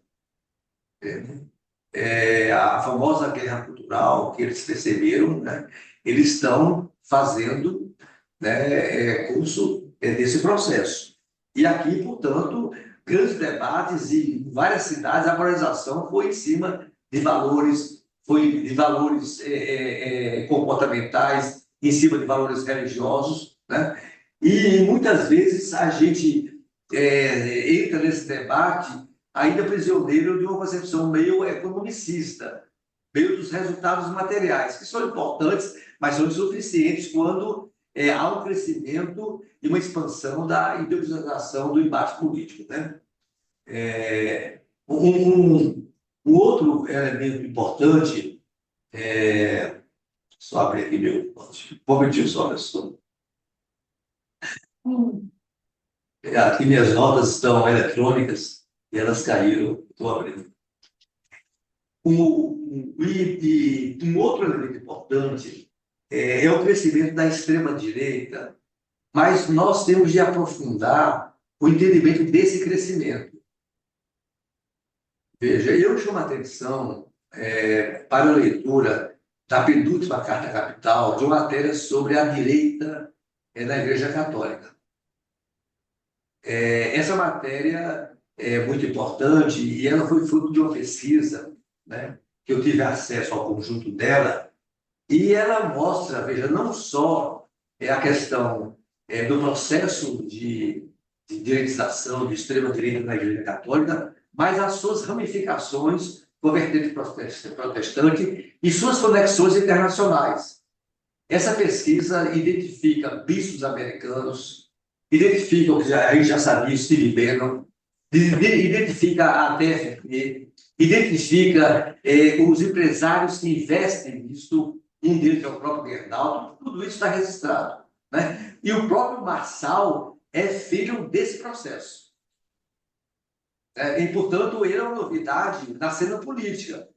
A famosa guerra cultural que eles perceberam, né? Eles estão fazendo, né, curso desse processo. E aqui, portanto, grandes debates e em várias cidades a polarização foi em cima de valores, comportamentais, em cima de valores religiosos, né? E muitas vezes a gente entra nesse debate ainda prisioneiro de uma concepção meio economicista, meio dos resultados materiais, que são importantes, mas são insuficientes quando há um crescimento e uma expansão da ideologização do embate político, né? Um outro elemento importante, só abrir aqui meu momentinho só, aqui minhas notas estão eletrônicas e elas caíram, estou abrindo. Um outro elemento importante é o crescimento da extrema-direita, mas nós temos de aprofundar o entendimento desse crescimento. Veja, eu chamo a atenção para a leitura da penúltima Carta Capital de uma matéria sobre a direita na Igreja Católica. Essa matéria é muito importante e ela foi fruto de uma pesquisa, né, que eu tive acesso ao conjunto dela, e ela mostra, veja, não só a questão do processo de direitização, de extrema-direita na Igreja Católica, mas as suas ramificações com a vertente protestante e suas conexões internacionais. Essa pesquisa identifica bispos americanos, identifica o que a gente já sabia, Steve Bannon, identifica a TFP, identifica os empresários que investem nisso, um deles é o próprio Gerdau, tudo isso está registrado, né? E o próprio Marçal é filho desse processo. E, portanto, ele é uma novidade na cena política,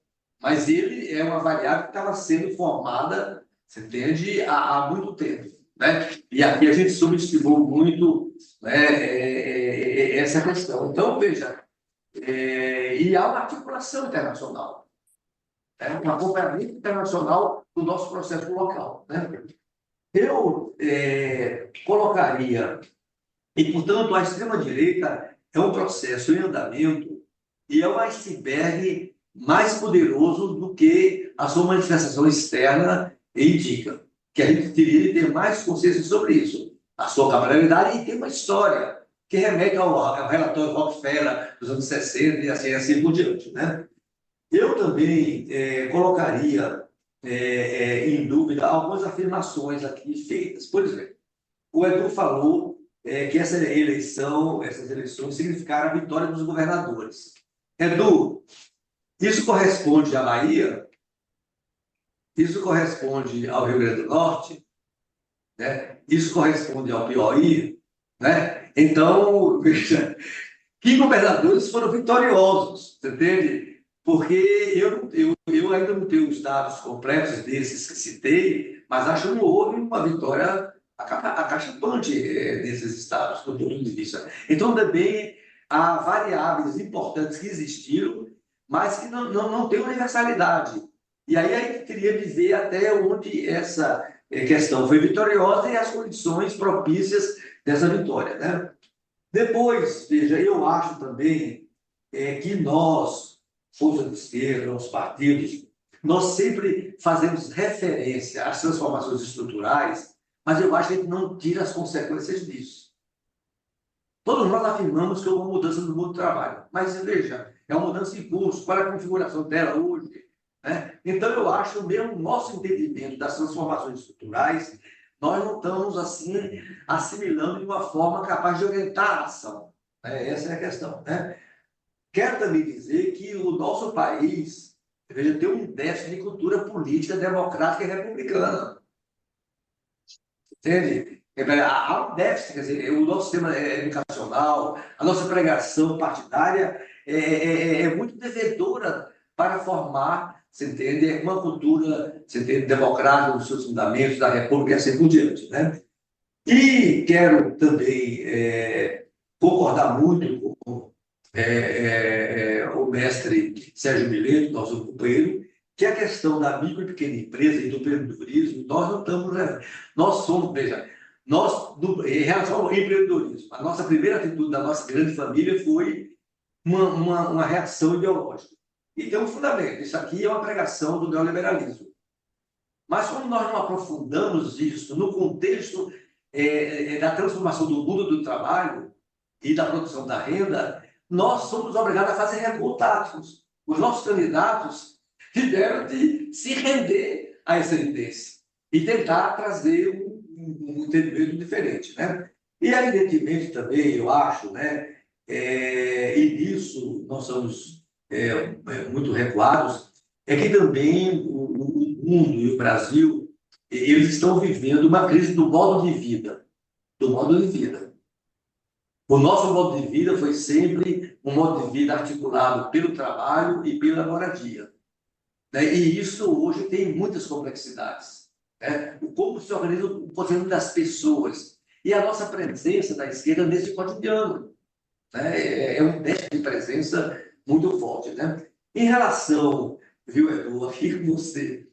mas ele é uma variável que estava sendo formada, você entende, há muito tempo, né? E aqui a gente subestimou muito, né, essa questão. Então, veja, e há uma articulação internacional, um acompanhamento internacional do nosso processo local, né? Eu colocaria, e, portanto, a extrema-direita é um processo em andamento e é um iceberg mais poderoso do que a sua manifestação externa indica, que a gente teria de ter mais consciência sobre isso, a sua capilaridade, e tem uma história que remete ao relatório Rockefeller dos anos 60 e assim por diante, né? Eu também colocaria em dúvida algumas afirmações aqui feitas. Por exemplo, o Edu falou que essas eleições significaram a vitória dos governadores. Edu, isso corresponde à Bahia? Isso corresponde ao Rio Grande do Norte? Né? Isso corresponde ao Piauí? Né? Então, veja, que governadores foram vitoriosos, você entende? Porque eu ainda não tenho os dados completos desses que citei, mas acho que não houve uma vitória acachapante desses estados, do ponto de vista. Então, também há variáveis importantes que existiram, mas que não têm universalidade. E aí a gente teria de ver até onde essa questão foi vitoriosa e as condições propícias dessa vitória, né? Depois, veja, eu acho também que nós, força de esquerda, os partidos, nós sempre fazemos referência às transformações estruturais, mas eu acho que a gente não tira as consequências disso. Todos nós afirmamos que houve uma mudança no mundo do trabalho, mas veja, é uma mudança em curso, qual é a configuração dela hoje, né? Então, eu acho mesmo o nosso entendimento das transformações estruturais, nós não estamos assim assimilando de uma forma capaz de orientar a ação. Essa é a questão, né? Quero também dizer que o nosso país, veja, tem um déficit de cultura política democrática e republicana. Entende? Há um déficit, quer dizer, o nosso sistema educacional, a nossa pregação partidária é muito devedora para formar, você entende, uma cultura, você entende, democrática nos seus fundamentos da República e assim por diante, né? E quero também concordar muito com o mestre Sérgio Mileto, nosso companheiro, que a questão da micro e pequena empresa e do empreendedorismo, nós não estamos... Nós somos, veja, em relação ao empreendedorismo, a nossa primeira atitude da nossa grande família foi uma reação ideológica. E tem um fundamento, isso aqui é uma pregação do neoliberalismo. Mas como nós não aprofundamos isso no contexto da transformação do mundo do trabalho e da produção da renda, nós somos obrigados a fazer revoltados. Os nossos candidatos tiveram de se render a essa tendência e tentar trazer um entendimento diferente, né? E, evidentemente, também, eu acho, né, e nisso nós somos muito recuados, é que também o mundo e o Brasil, eles estão vivendo uma crise do modo de vida. Do modo de vida. O nosso modo de vida foi sempre um modo de vida articulado pelo trabalho e pela moradia. Né? E isso hoje tem muitas complexidades. Né? Como se organiza o cotidiano das pessoas. E a nossa presença da esquerda nesse cotidiano. Né? É um déficit de presença muito forte. Né? Em relação, viu, Edu, aqui com você,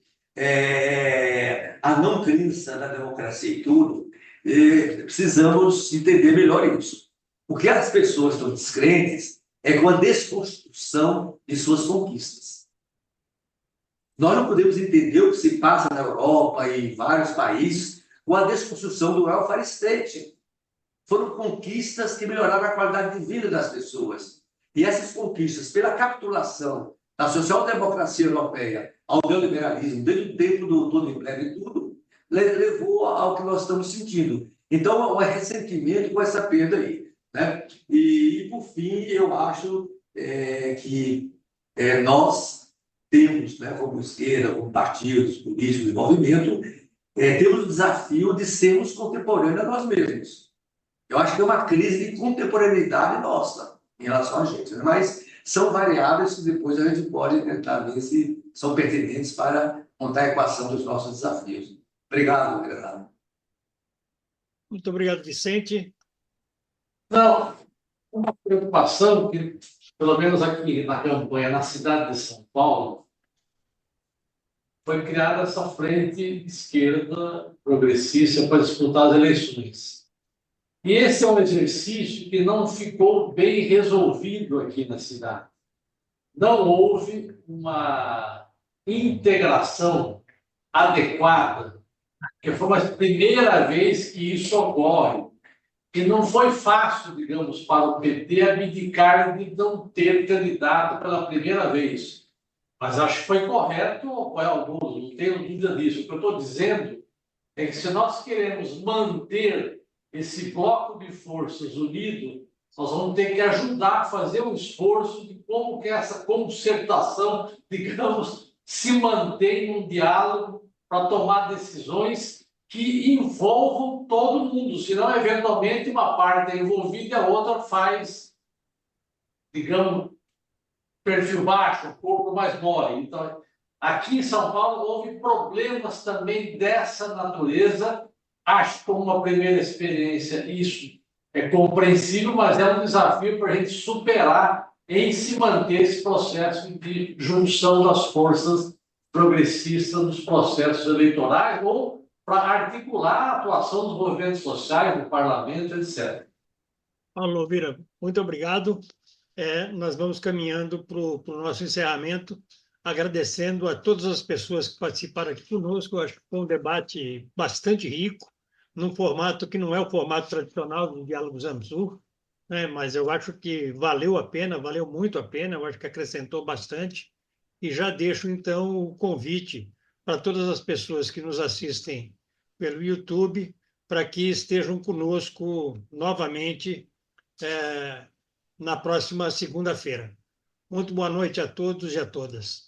a não crença na democracia e tudo, precisamos entender melhor isso. O que as pessoas estão descrentes é com a desconstrução de suas conquistas. Nós não podemos entender o que se passa na Europa e em vários países com a desconstrução do welfare state. Foram conquistas que melhoraram a qualidade de vida das pessoas. E essas conquistas, pela capitulação da social-democracia europeia ao neoliberalismo, desde o tempo do Tony Blair e tudo, levou ao que nós estamos sentindo. Então, há ressentimento com essa perda aí, né? E por fim, eu acho que nós temos, né, como esquerda, como partidos políticos e movimento, temos o desafio de sermos contemporâneos a nós mesmos. Eu acho que é uma crise de contemporaneidade nossa em relação a gente, né? Mas são variáveis que depois a gente pode tentar ver se são pertinentes para montar a equação dos nossos desafios. Obrigado, Renato. Muito obrigado, Vicente. Não, uma preocupação que, pelo menos aqui na campanha, na cidade de São Paulo, foi criada essa frente esquerda progressista para disputar as eleições. E esse é um exercício que não ficou bem resolvido aqui na cidade. Não houve uma integração adequada, que foi a primeira vez que isso ocorre. E não foi fácil, digamos, para o PT abdicar de não ter candidato pela primeira vez. Mas acho que foi correto apoiar o Lula, não tenho dúvida disso. O que eu estou dizendo é que se nós queremos manter esse bloco de forças unido, nós vamos ter que ajudar a fazer um esforço de como que essa concertação, digamos, se mantém num diálogo para tomar decisões que envolvam todo mundo, senão, eventualmente, uma parte é envolvida e a outra faz, digamos, perfil baixo, um pouco mais mole. Então, aqui em São Paulo houve problemas também dessa natureza. Acho que, como uma primeira experiência, isso é compreensível, mas é um desafio para a gente superar em se manter esse processo de junção das forças progressistas nos processos eleitorais ou para articular a atuação dos movimentos sociais, do parlamento, etc. Paulo Elvira, muito obrigado. Nós vamos caminhando para o nosso encerramento, agradecendo a todas as pessoas que participaram aqui conosco. Eu acho que foi um debate bastante rico, num formato que não é o formato tradicional do Diálogo Zamsur, né? Mas eu acho que valeu a pena, valeu muito a pena, eu acho que acrescentou bastante. E já deixo, então, o convite para todas as pessoas que nos assistem pelo YouTube, para que estejam conosco novamente na próxima segunda-feira. Muito boa noite a todos e a todas.